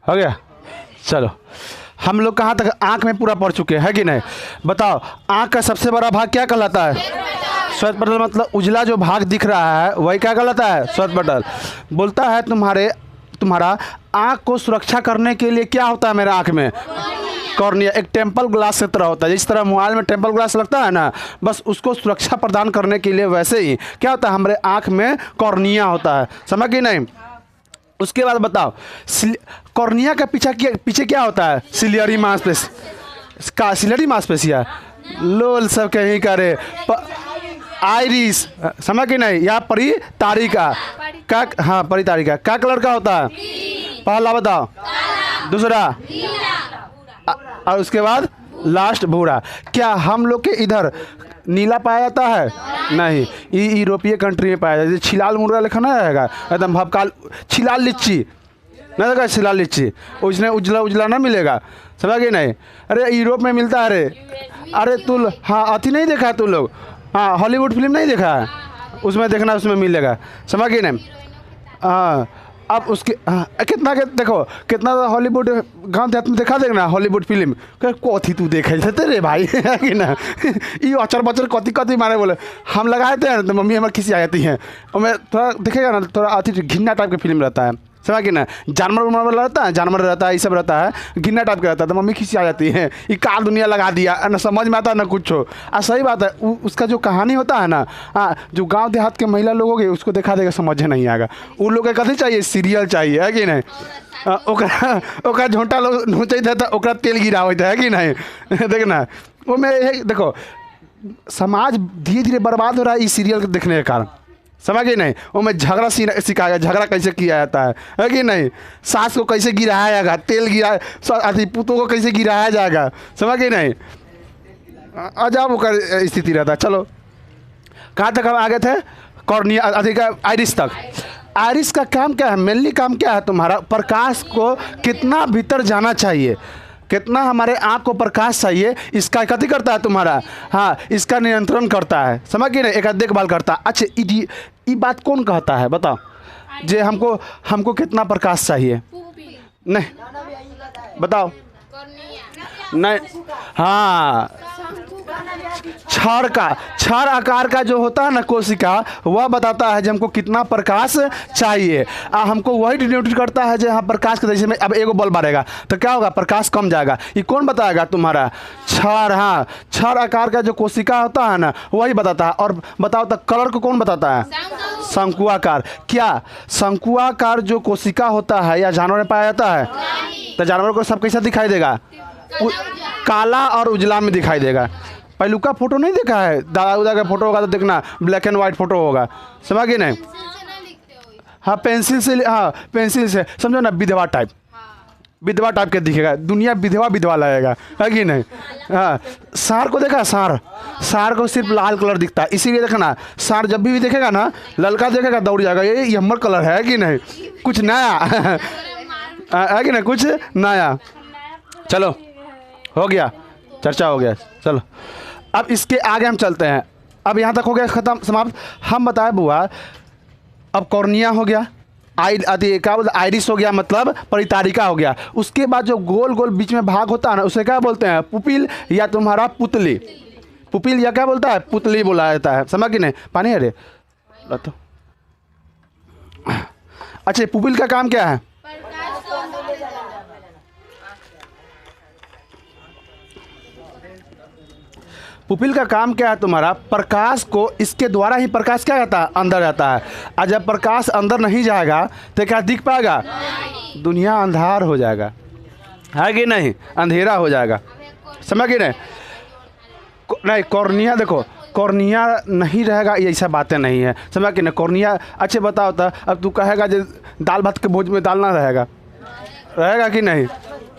हो गया। चलो हम लोग कहाँ तक आँख में पूरा पढ़ चुके हैं कि नहीं? बताओ आँख का सबसे बड़ा भाग क्या कहलाता है? श्वेत पटल। मतलब उजला जो भाग दिख रहा है वही क्या कहलाता है? श्वेत पटल। बोलता है तुम्हारा आँख को सुरक्षा करने के लिए क्या होता है मेरे आँख में? कॉर्निया। एक टेम्पल ग्लास की तरह होता है, जिस तरह मोबाइल में टेम्पल ग्लास लगता है ना, बस उसको सुरक्षा प्रदान करने के लिए वैसे ही क्या होता है हमारे आँख में कॉर्निया होता है। समझ गई नहीं? उसके बाद बताओ कॉर्निया का पीछे क्या होता है? सिलियरी मांसपेशी। सिलियरी मांसपेशियाँ लोल सब कहीं करे आइरिस। समझ गई नहीं? या परितारिका का। हाँ परितारिका क्या कलर का होता है? पहला बताओ, दूसरा और उसके बाद लास्ट भूरा। क्या हम लोग के इधर नीला पाया जाता है? नहीं, ये यूरोपीय कंट्री में पाया जाता है। छिलाल मुर्गा लिखा ना रहेगा एकदम भपकाल। छिलाल लिच्ची नहीं रहेगा, छिलाल लिच्ची उसने उजला उजला ना मिलेगा। समझ गए नहीं? अरे यूरोप में मिलता है। अरे तू हाँ अति नहीं देखा है तू लोग? हाँ हॉलीवुड फिल्म नहीं देखा है? उसमें देखना, उसमें मिलेगा। समझ गए नहीं? हाँ अब उसके कितना के देखो कितना हॉलीवुड गाँव देहात में देखा देखना हॉलीवुड फिल्म कथी तू देखे थे रे भाई है कि ना? ये अचर बचर कथी कथी मारे बोले हम लगाए थे तो मम्मी हमारे खिसी आ जाती हैं। और मैं थोड़ा देखेगा ना थोड़ा अति घिन्ना टाइप का फिल्म रहता है। समझ कि ना? जानवर उमर रहता है, जानवर रहता है, ये सब रहता है, घिन्ना टाइप का रहता है। तो मम्मी खिसी आ जाती है ये कार दुनिया लगा दिया ना, समझ में आता है ना कुछ हो। सही बात है। उसका जो कहानी होता है ना, हाँ जो गांव देहात के महिला लोग होंगे उसको देखा देगा समझ नहीं आएगा। उन लोग का कथी चाहिए? सीरियल चाहिए है कि नहीं? ओकरा झोंटा लोग नोचते थे तो ओकरा तेल गिरा होता है कि नहीं? देखना वो में देखो समाज धीरे धीरे बर्बाद हो रहा है इस सीरियल को देखने के कारण। समझ गए नहीं? वो में झगड़ा सिखाया, झगड़ा कैसे किया जाता है कि नहीं? सास को कैसे गिराया जाएगा, तेल गिरा अति पुतों को कैसे गिराया जाएगा। समझ गए नहीं? अजाब होकर स्थिति रहता है। चलो कहाँ तक हम आगे थे? कॉर्निया अधिक आइरिस तक। आइरिस का काम क्या है? मेनली काम क्या है तुम्हारा? प्रकाश को कितना भीतर जाना चाहिए, कितना हमारे आँख को प्रकाश चाहिए, इसका कथी करता है तुम्हारा? हाँ इसका नियंत्रण करता है। समझ गए? एक देखभाल करता है। अच्छा ये बात कौन कहता है बताओ? जे हमको कितना प्रकाश चाहिए? नहीं बताओ। नहीं हाँ क्षर आकार का जो होता है ना कोशिका, वह बताता है कि हमको कितना प्रकाश चाहिए। हमको वही डिनोट करता है जो यहाँ प्रकाश के जैसे में अब एगो बल्ब बढ़ेगा तो क्या होगा? प्रकाश कम जाएगा। ये कौन बताएगा तुम्हारा? क्षर। हाँ क्षर आकार का जो कोशिका होता है ना वही बताता है। और बताओ तो कलर को कौन बताता है? शंकुआकार। क्या शंकुआकार जो कोशिका होता है या जानवर में पाया जाता है? तो जानवर को सब कैसा दिखाई देगा? काला और उजला में दिखाई देगा। पहलुका फोटो नहीं देखा है? दादा उदा का फोटो होगा तो देखना ब्लैक एंड वाइट फोटो होगा। समझ गए नहीं? हाँ पेंसिल से, हाँ पेंसिल से समझो ना, विधवा टाइप के दिखेगा। दुनिया विधवा लगेगा है कि नहीं? हाँ सार को देखा? सार को सिर्फ लाल कलर दिखता है, इसीलिए देखना सार जब भी देखेगा ना ललका देखेगा दौड़ जाएगा, ये हमर कलर है कि नहीं? कुछ नया है कि नहीं? कुछ नया। चलो हो गया, चर्चा हो गया। चलो अब इसके आगे हम चलते हैं। अब यहाँ तक हो गया ख़त्म, समाप्त। हम बताए बुआ अब कॉर्निया हो गया, क्या बोलते आइरिस हो गया, मतलब परितारिका हो गया। उसके बाद जो गोल गोल बीच में भाग होता है ना उसे क्या बोलते हैं? पुपिल या तुम्हारा पुतली। पुपिल या क्या बोलता है? पुतली बोला जाता है। समझ कि नहीं? पानी है रे तो। अच्छा पुपिल का काम क्या है? पुपिल का काम क्या है तुम्हारा? प्रकाश को इसके द्वारा ही प्रकाश क्या जाता है? अंदर जाता है। और जब प्रकाश अंदर नहीं जाएगा तो क्या दिख पाएगा? दुनिया अंधार हो जाएगा है कि नहीं? अंधेरा हो जाएगा। समझ गए नहीं? नहीं कॉर्निया देखो, कॉर्निया नहीं रहेगा ये ऐसा बातें नहीं है। समझ कि नहीं? कॉर्निया अच्छे बताओ तो अब तू कहेगा जो दाल भात के भोज में दाल ना रहेगा कि नहीं?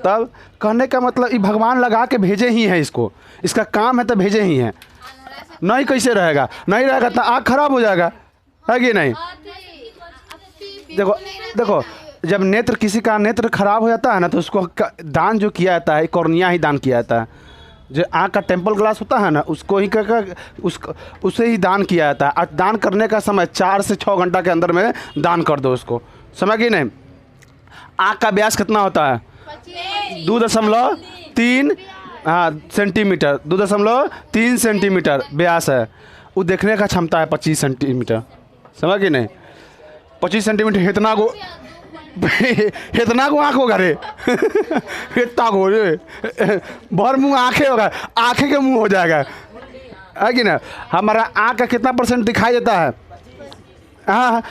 तब कहने का मतलब ये भगवान लगा के भेजे ही हैं इसको, इसका काम है तो भेजे ही हैं। नहीं कैसे रहेगा? नहीं रहेगा तो आँख खराब हो जाएगा है कि नहीं? देखो जब नेत्र किसी का नेत्र खराब हो जाता है ना तो उसको दान जो किया जाता है कॉर्निया ही दान किया जाता है। जो आँख का टेम्पल ग्लास होता है ना उसको ही उसे ही दान किया जाता है। और दान करने का समय 4 से 6 घंटा के अंदर में दान कर दो उसको। समझ गई नहीं? आँख का व्यास कितना होता है? 2.3 हाँ सेंटीमीटर, 2.3 सेंटीमीटर व्यास है। वो देखने का क्षमता है 25 सेंटीमीटर, समझ कि नहीं? 25 सेंटीमीटर इतना को इतना को आँख होगा रे इतना को रे भर मुँह आँखें होगा, आँखें के मुँह हो जाएगा, है कि ना? हमारा आँख का कितना % दिखाई देता है? हाँ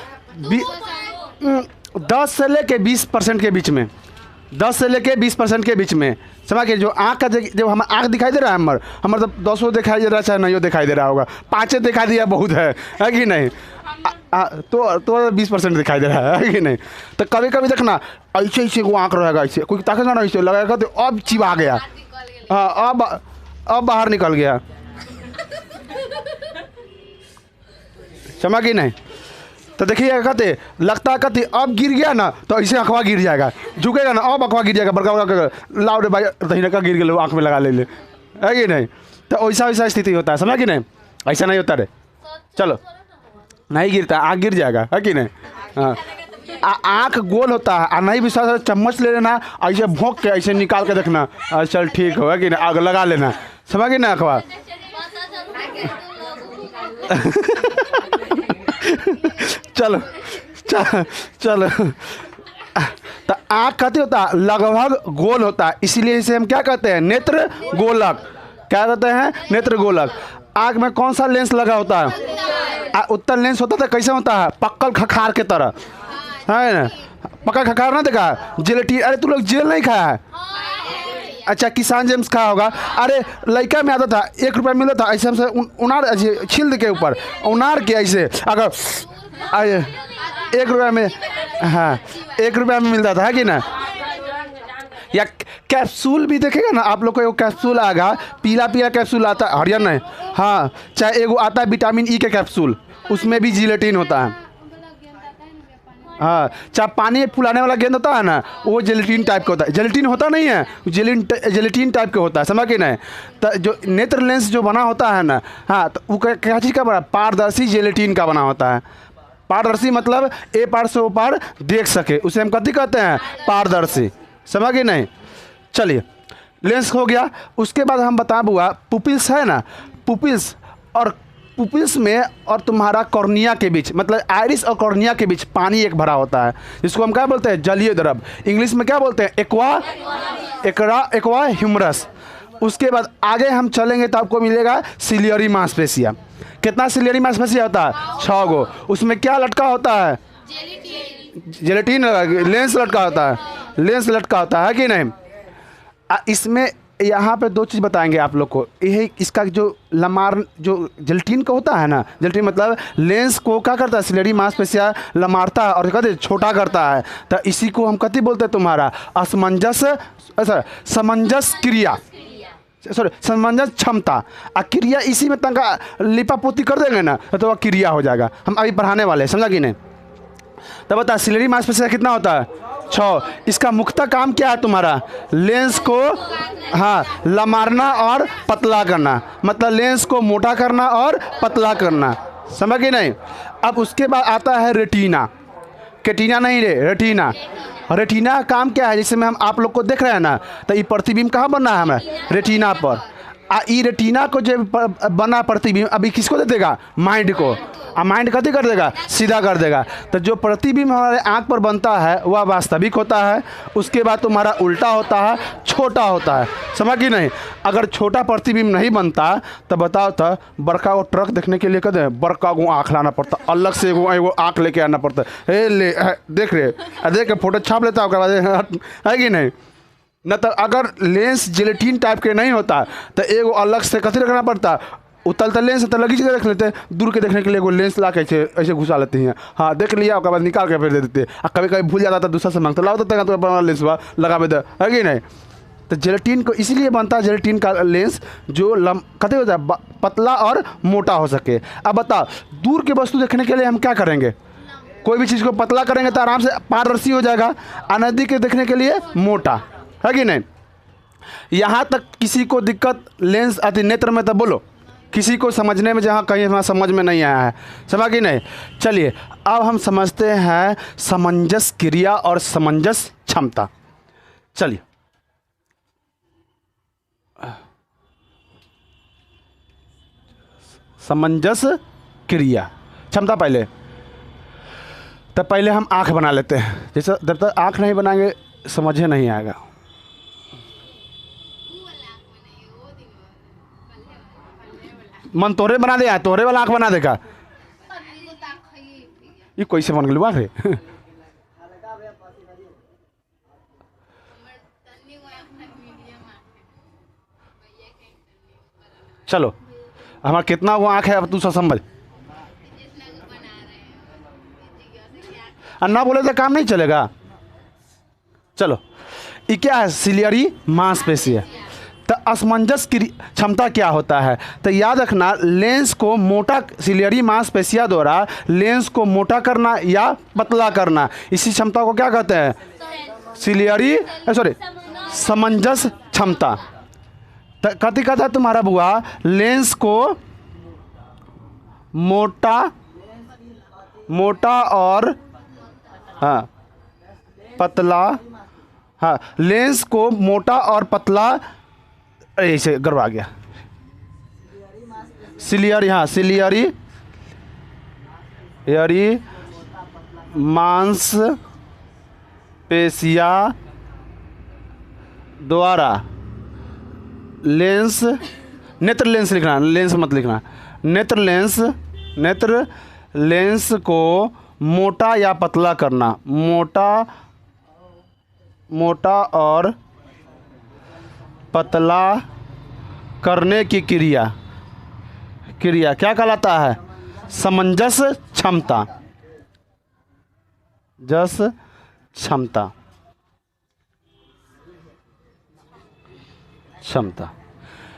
10 से लेके 20% के बीच में, 10 से लेके 20% के बीच में, समझ के? जो आँख का जब हम आँख दिखाई दे रहा है हमारा तो 200 दिखाई दे रहा है, चाहे नहीं दिखाई दे रहा होगा, 5 दिखाई दिया बहुत है कि नहीं? तो 20% दिखाई दे रहा है कि नहीं? तो कभी कभी देखना ऐसे ऐसे वो आँख रहेगा, ऐसे कोई ताकेगा ना, ऐसे लगेगा तो अब चिपा गया, हाँ अब बाहर निकल गया, समझ कि नहीं? तो देखिए कहते लगता है कहते अब गिर गया ना तो ऐसे अखवा गिर जाएगा, झुकेगा ना अब अखवा गिर जाएगा, बड़का बड़का लाओ रे भाई दही का गिर गया आँख में लगा ले है कि नहीं? तो वैसा वैसा स्थिति होता है, समझ कि नहीं? ऐसा नहीं होता रे, चलो नहीं गिरता, आँख गिर जाएगा, है कि नहीं? हाँ आँख गोल होता है, और नहीं विश्वास चम्मच ले लेना, ऐसे भोंक के ऐसे निकाल के देखना, चल ठीक हो, है कि नहीं? आग लगा लेना, समझ कि नहीं? अखबार चलो चलो तो आँख कहते होता है लगभग गोल होता है, इसीलिए इसे हम क्या कहते हैं? नेत्र गोलक। क्या कहते हैं? नेत्र गोलक। आँख में कौन सा लेंस लगा होता है? उत्तर लेंस होता था, कैसे होता है? पक्कल खखार के तरह, है ना? पक्का खखार ना देखा? जिलेटिन, अरे तू लोग जेल नहीं खाया है? अच्छा किसान जेम्स खाया होगा। अरे लड़का में आता था, 1 रुपया मिलता था, ऐसे हमसे उनार ऐसे छिल के ऊपर उनार के ऐसे, अगर 1 रुपया में, हाँ 1 रुपया में मिलता था, है कि ना? या कैप्सूल भी देखेगा ना आप लोग को, एगो कैप्सूल आएगा, पीला पीला कैप्सूल आता है, हरियर नहीं, हाँ चाहे एगो आता है विटामिन ई के कैप्सूल, उसमें भी जिलेटिन होता है, हाँ चाहे पानी में फुलाने वाला गेंद होता है ना, वो जेलेटिन टाइप का होता है। जेलेटिन होता नहीं है, जेलेटिन टाइप का होता है, समझ के नहीं? तो जो नेत्र लेंस जो बना होता है ना, हाँ तो वो क्या चीज़ का बना? पारदर्शी जेलेटिन का बना होता है। पारदर्शी मतलब ए पार से ओ पार देख सके, उसे हम कथी कहते हैं? पारदर्शी, समझ के नहीं? चलिए लेंस हो गया। उसके बाद हम बता बुआ पुपिल्स है ना, पुपिल्स और पुपिल्स में और तुम्हारा कॉर्निया के बीच, मतलब आइरिस और कॉर्निया के बीच पानी एक भरा होता है, जिसको हम क्या बोलते हैं? जलीय द्रव। इंग्लिश में क्या बोलते हैं? Aqueous humour. उसके बाद आगे हम चलेंगे तो आपको मिलेगा सिलियरी मांसपेशियाँ। कितना सिलियरी मांसपेशियाँ होता है? 6 गो। उसमें क्या लटका होता है? जेलेटिन, लेंस लटका होता है, लेंस लटका होता है कि नहीं? इसमें यहाँ पे 2 चीज़ बताएंगे आप लोग को। यही इसका जो लमार जो जेलेटिन का होता है ना, जेलेटिन मतलब लेंस को क्या करता है? सिलेरी मांसपेशियाँ लमारता है और कहते छोटा करता है, तो इसी को हम कथी बोलते हैं? तुम्हारा असमंजस, समंजस क्रिया, सॉरी समंजस क्षमता। क्रिया इसी में तंका लिपापोती कर देंगे ना तो वह क्रिया हो जाएगा। हम अभी पढ़ाने वाले हैं, समझा कि नहीं? तो बता सिलेरी मांसपेशियाँ कितना होता है? 6। इसका मुख्यतः काम क्या है तुम्हारा? लेंस को हाँ लमारना और पतला करना, मतलब लेंस को मोटा करना और पतला करना, समझ गए नहीं? अब उसके बाद आता है रेटिना। कैटिना नहीं रे, रेटिना। रेटिना का काम क्या है? जैसे में हम आप लोग को देख रहे हैं ना, तो ये प्रतिबिंब कहाँ बनना है? हमें रेटिना पर। ई रेटिना को जो बना प्रतिबिंब अभी किसको दे देगा? माइंड को। माइंड कथी कर देगा? सीधा कर देगा। तो जो प्रतिबिंब हमारे आँख पर बनता है वह वास्तविक होता है। उसके बाद तुम्हारा उल्टा होता है, छोटा होता है, समझ कि नहीं? अगर छोटा प्रतिबिंब नहीं बनता तो बताओ तो बड़का वो ट्रक देखने के लिए कहते हैं बड़का वो आँख लाना पड़ता, अलग से वो आँख लेके आना पड़ता है। ले देख रहे देख के फोटो छाप लेता है, है कि नहीं? न तो अगर लेंस जेलेटिन टाइप के नहीं होता तो एगो अलग से कथी रखना पड़ता? उतलता लेंस तो लगी जगह रख लेते हैं, दूर के देखने के लिए एगो लेंस ला के ऐसे घुसा लेते हैं, हाँ देख लिया, उसके बाद निकाल के फिर दे देते हैं। कभी कभी भूल जाता था दूसरा से मांगता, लाओ तो अपना लेंस लगा दे, है कि नहीं? तो जेलेटिन को इसीलिए बनता है जेलेटिन का लेंस जो कथी होता है? पतला और मोटा हो सके। अब बताओ दूर के वस्तु देखने के लिए हम क्या करेंगे? कोई भी चीज़ को पतला करेंगे तो आराम से पारदर्शी हो जाएगा, नज़दीक के देखने के लिए मोटा, है कि नहीं? यहाँ तक किसी को दिक्कत लेंस अति नेत्र में तो बोलो, किसी को समझने में जहाँ कहीं हमारा समझ में नहीं आया है, समझा कि नहीं? चलिए अब हम समझते हैं समंजस क्रिया और समंजस क्षमता। चलिए, समंजस क्रिया क्षमता पहले, तब पहले हम आँख बना लेते हैं। जैसे जब तक आँख नहीं बनाएंगे समझे नहीं आएगा। मन तोहरे बना दे, तोहरे वाला आँख बना देगा। ये कैसे बन गया रे? चलो, हमारा कितना वो आँख है अब तू सब समझ। और ना बोले तो काम नहीं चलेगा। चलो, ये क्या है? सिलियरी मांसपेशी है। तो असमंजस की क्षमता क्या होता है? तो याद रखना, लेंस को मोटा, सिलियरी मांसपेशियों द्वारा लेंस को मोटा करना या पतला करना, इसी क्षमता को क्या कहते हैं? सिलियरी समंजस क्षमता। तो कथी कहता है तुम्हारा बुआ? लेंस को मोटा और पतला, लेंस को मोटा और पतला, ऐसे गड़बड़ा गया। सिलियरी मांसपेशिया द्वारा लेंस, नेत्र लेंस लिखना, लेंस मत लिखना, नेत्र लेंस को मोटा या पतला करना, मोटा और पतला करने की क्रिया क्या कहलाता है? समंजस क्षमता। क्षमता।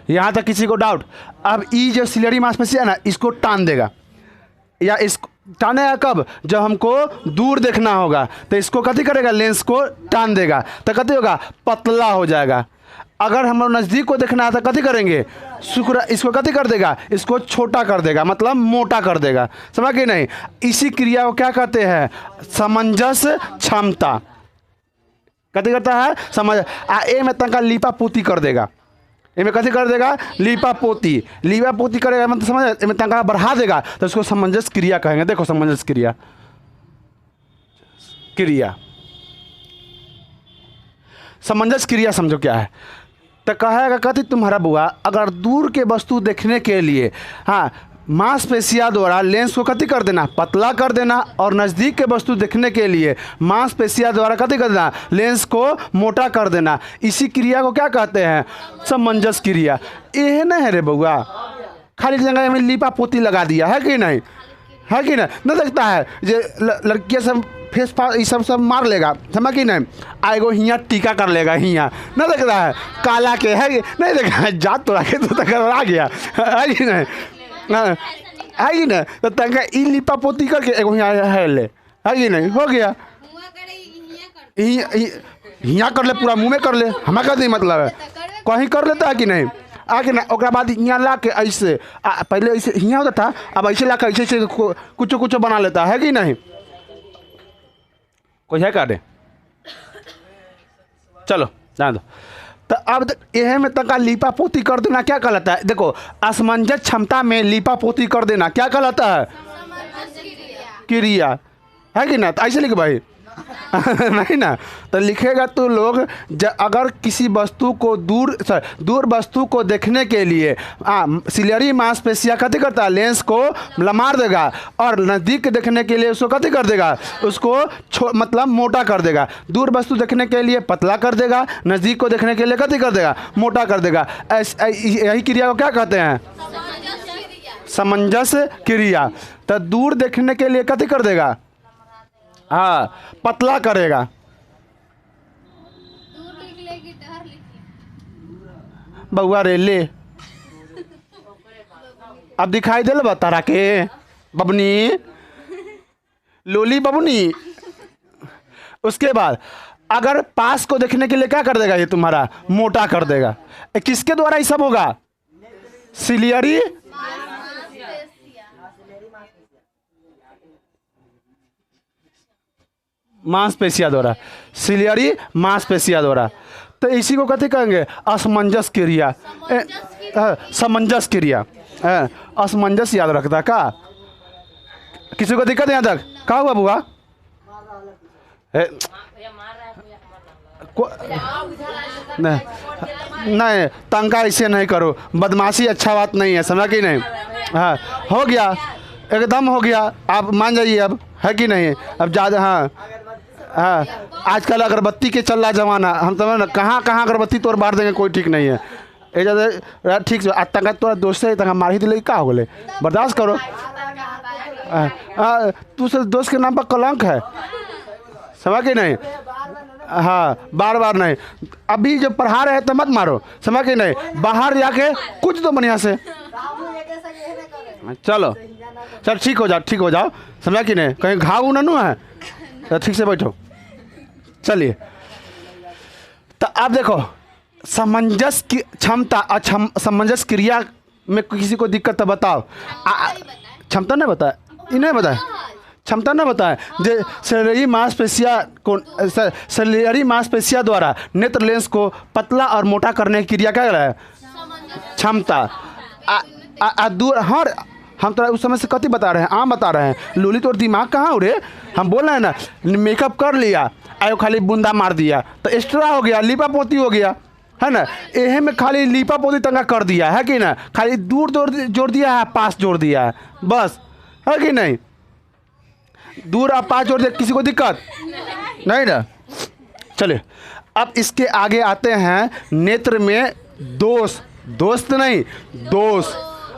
यहाँ तक किसी को डाउट? अब ये जो सिलियरी मांसपेशी है ना, इसको टान देगा, या इसको टानेगा कब? जब हमको दूर देखना होगा तो इसको कथी करेगा? लेंस को टान देगा, तो कथी होगा? पतला हो जाएगा। अगर हम लोग नज़दीक को देखना है तो कथी करेंगे? शुक्र, इसको कथी कर देगा? इसको छोटा कर देगा, मतलब मोटा कर देगा। समझ गए नहीं? इसी क्रिया को क्या कहते हैं? समंजस क्षमता। कथी करता है? समझ ए में तंका लीपा पोती कर देगा, इनमें कथी कर देगा? लीपा पोती करेगा, मतलब समझ, इनमें तंका बढ़ा देगा, तो उसको समंजस क्रिया कहेंगे। देखो, समंजस क्रिया समंजस क्रिया समझो क्या है? तो कहेगा कथी तुम्हारा बुआ? अगर दूर के वस्तु देखने के लिए मांसपेशियों द्वारा लेंस को कथी कर देना? पतला कर देना, और नज़दीक के वस्तु देखने के लिए मांसपेशियों द्वारा कथी कर देना? लेंस को मोटा कर देना। इसी क्रिया को क्या कहते हैं? समंजस क्रिया। ये नहीं है रे बउआ, खाली जगह में लीपा पोती लगा दिया है कि नहीं? है कि नहीं? न देखता है जे लड़कियाँ सब फेस ये सब मार लेगा, समझ कि नहीं? आएगो हियाँ टीका कर लेगा, हियाँ न देखता है काला के, है नहीं? देखा है जात तो रखे तो तक आ गया, है कि नहीं? है कि नहीं? तो तंका ई लिपा पोती करके एगो यहाँ है ले, है कि नहीं? हो गया। हियाँ कर ले, पूरा मुँह में कर ले, हमें का नहीं मतलब है, कहीं कर लेता है कि नहीं? आगे ना, ओकरा बाद यहाँ ला के ऐसे पहले ऐसे हियाँ होता था, अब ऐसे ला के ऐसे कुछ बना लेता है कि नहीं? कोई है काटे? चलो जान दो। तो अब यह में तक लीपा पोती कर देना क्या कहलाता है? देखो, असमंजस क्षमता में लीपा पोती कर देना क्या कहलाता है? क्रिया, है कि ना? तो ऐसे लिख भाई नहीं ना, तो लिखेगा तो लोग अगर किसी वस्तु को दूर वस्तु को देखने के लिए सिलियरी मांसपेशियाँ कथी करता है? लेंस को मार देगा, और नज़दीक देखने के लिए उसको कथी कर देगा? उसको मतलब मोटा कर देगा। दूर वस्तु देखने के लिए पतला कर देगा, नज़दीक को देखने के लिए कथी कर देगा? मोटा कर देगा। यही क्रिया को क्या कहते हैं? समंजस क्रिया। तो दूर देखने के लिए कथी कर देगा? पतला करेगा। बउआ रे ले, अब दिखाई दे ला तारा के बबनी, लोली बबनी। उसके बाद अगर पास को देखने के लिए क्या कर देगा? ये तुम्हारा मोटा कर देगा। किसके द्वारा ये सब होगा? सिलियरी मांसपेशिया द्वारा, सिलियरी मांसपेशिया द्वारा। तो इसी को कहते कहेंगे असमंजस क्रिया, समंजस क्रिया। असमंजस याद रखता का? किसी को दिक्कत है यहाँ तक? कहा हुआ बुआ? नहीं नहीं, तंका ऐसे नहीं करो, बदमाशी अच्छा बात नहीं है, समझा कि नहीं? हाँ हो गया, एकदम हो गया, आप मान जाइए अब, है कि नहीं? अब ज़्यादा हाँ हाँ, आजकल अगरबत्ती के चल रहा जमाना, हम समझ ना कहाँ कहाँ अगरबत्ती तोड़ बार देंगे, कोई ठीक नहीं है। ए ज़्यादा ठीक से तंका तोरा दोस्त है, तंका मार ही दिले, का हो गए, बर्दाश्त करो। तू से दोस्त के नाम पर कलंक है, समझ कि नहीं? हाँ बार बार नहीं, अभी जो पढ़ा रहे हैं तो मत मारो, समझ कि नहीं? बाहर जाके कुछ तो बढ़िया से चलो, चल ठीक हो जाओ, ठीक हो जाओ, समझा कि नहीं? कहीं घाव ना है तो ठीक से बैठो। चलिए, तो अब देखो समंजस की क्षमता और समंजस क्रिया में किसी को दिक्कत तो बताओ। क्षमता नहीं बताया, इन्हें बताया क्षमता न बताए। जे सैलियरी मांसपेशिया को, सैलियरी मांसपेशिया द्वारा नेत्र लेंस को पतला और मोटा करने की क्रिया क्या है? क्षमता। दूर हर हम तो उस समय से कति बता रहे हैं, आम बता रहे हैं। लूली तो दिमाग कहाँ उड़े, हम बोल रहे हैं ना, मेकअप कर लिया आयो खाली बूंदा मार दिया तो एक्स्ट्रा हो गया, लिपा पोती हो गया, है ना? एहे में खाली लिपा पोती तंगा कर दिया है कि ना, खाली दूर जोड़ दिया है, पास जोड़ दिया है, बस, है कि नहीं? दूर आप पास जोड़ दिया, किसी को दिक्कत नहीं ना? चलिए, अब इसके आगे आते हैं नेत्र में दोष। दोस्त नहीं, दोष।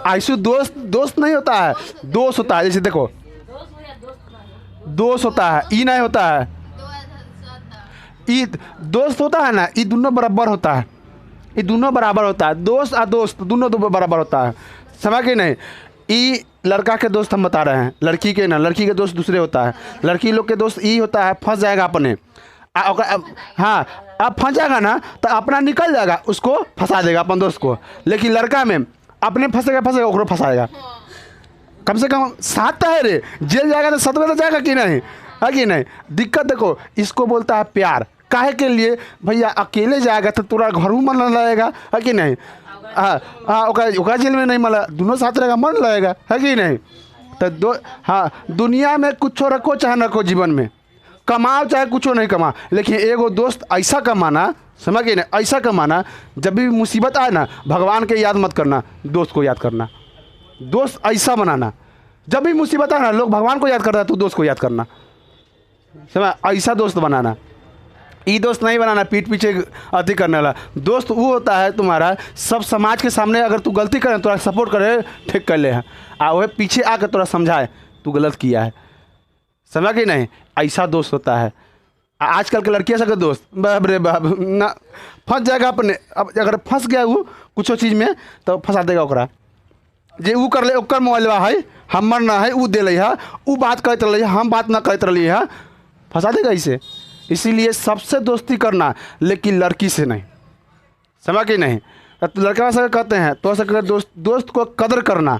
आइसु दोस्त, दोस्त नहीं होता है, दोष होता है। जैसे देखो दोष होता है, ई नहीं होता है, ई दोस्त होता है ना, ई दोनों बराबर होता है, ये दोनों बराबर होता है। दोस्त और दोस्त दोनों बराबर होता है, समझ के नहीं? ई लड़का के दोस्त हम बता रहे हैं, लड़की के ना, लड़की के दोस्त दूसरे होता है। लड़की लोग के दोस्त ई होता है, फंस जाएगा अपने, हाँ अब फंस जाएगा ना तो अपना निकल जाएगा, उसको फंसा देगा अपन दोस्त को। लेकिन लड़का में अपने फंसेगा ओकरो फंसाएगा। कम से कम साथ है रे, जेल जाएगा तो सतवें तो जाएगा कि नहीं, है कि नहीं? दिक्कत देखो, इसको बोलता है प्यार। काहे के लिए भैया? अकेले जाएगा तो तोरा घरों मन लगेगा, है कि नहीं? ओका जेल में नहीं मिला, दोनों साथ रहेगा, मन लगेगा, है कि नहीं? तो दुनिया में कुछ रखो चाहे न रखो, जीवन में कमाओ चाहे कुछ नहीं कमा, लेकिन एगो दोस्त ऐसा कमाना, समझ गए ना, ऐसा कमाना जब भी मुसीबत आए ना, भगवान के याद मत करना, दोस्त को याद करना। दोस्त ऐसा बनाना, जब भी मुसीबत आए ना, लोग भगवान को याद करता है, तो दोस्त को याद करना, समझ? ऐसा दोस्त बनाना। ई दोस्त नहीं बनाना पीठ पीछे अति करने वाला दोस्त। वो होता है तुम्हारा सब समाज के सामने अगर तू गलती करे तो सपोर्ट करे, ठीक कर ले है, वह पीछे आकर तोरा समझाए तू गलत किया है, समझ कि नहीं? ऐसा दोस्त होता है। आजकल के लड़कियाँ सब दोस्त बाप रे बाप ना, फंस जाएगा अपने। अब अगर फंस गया वो कुछ चीज़ में तो फंसा देगा ओकरा, जे वो कर ले, ओकर मोबाइलवा है, हमर ना है, वो दे ले है, वो बात कहते रही, हम बात ना कहते रही है, फंसा देगा इसे। इसीलिए सबसे दोस्ती करना, लेकिन लड़की से नहीं, समझ कि नहीं? तो लड़का से कहते हैं तो ऐसा दोस्त को कदर करना।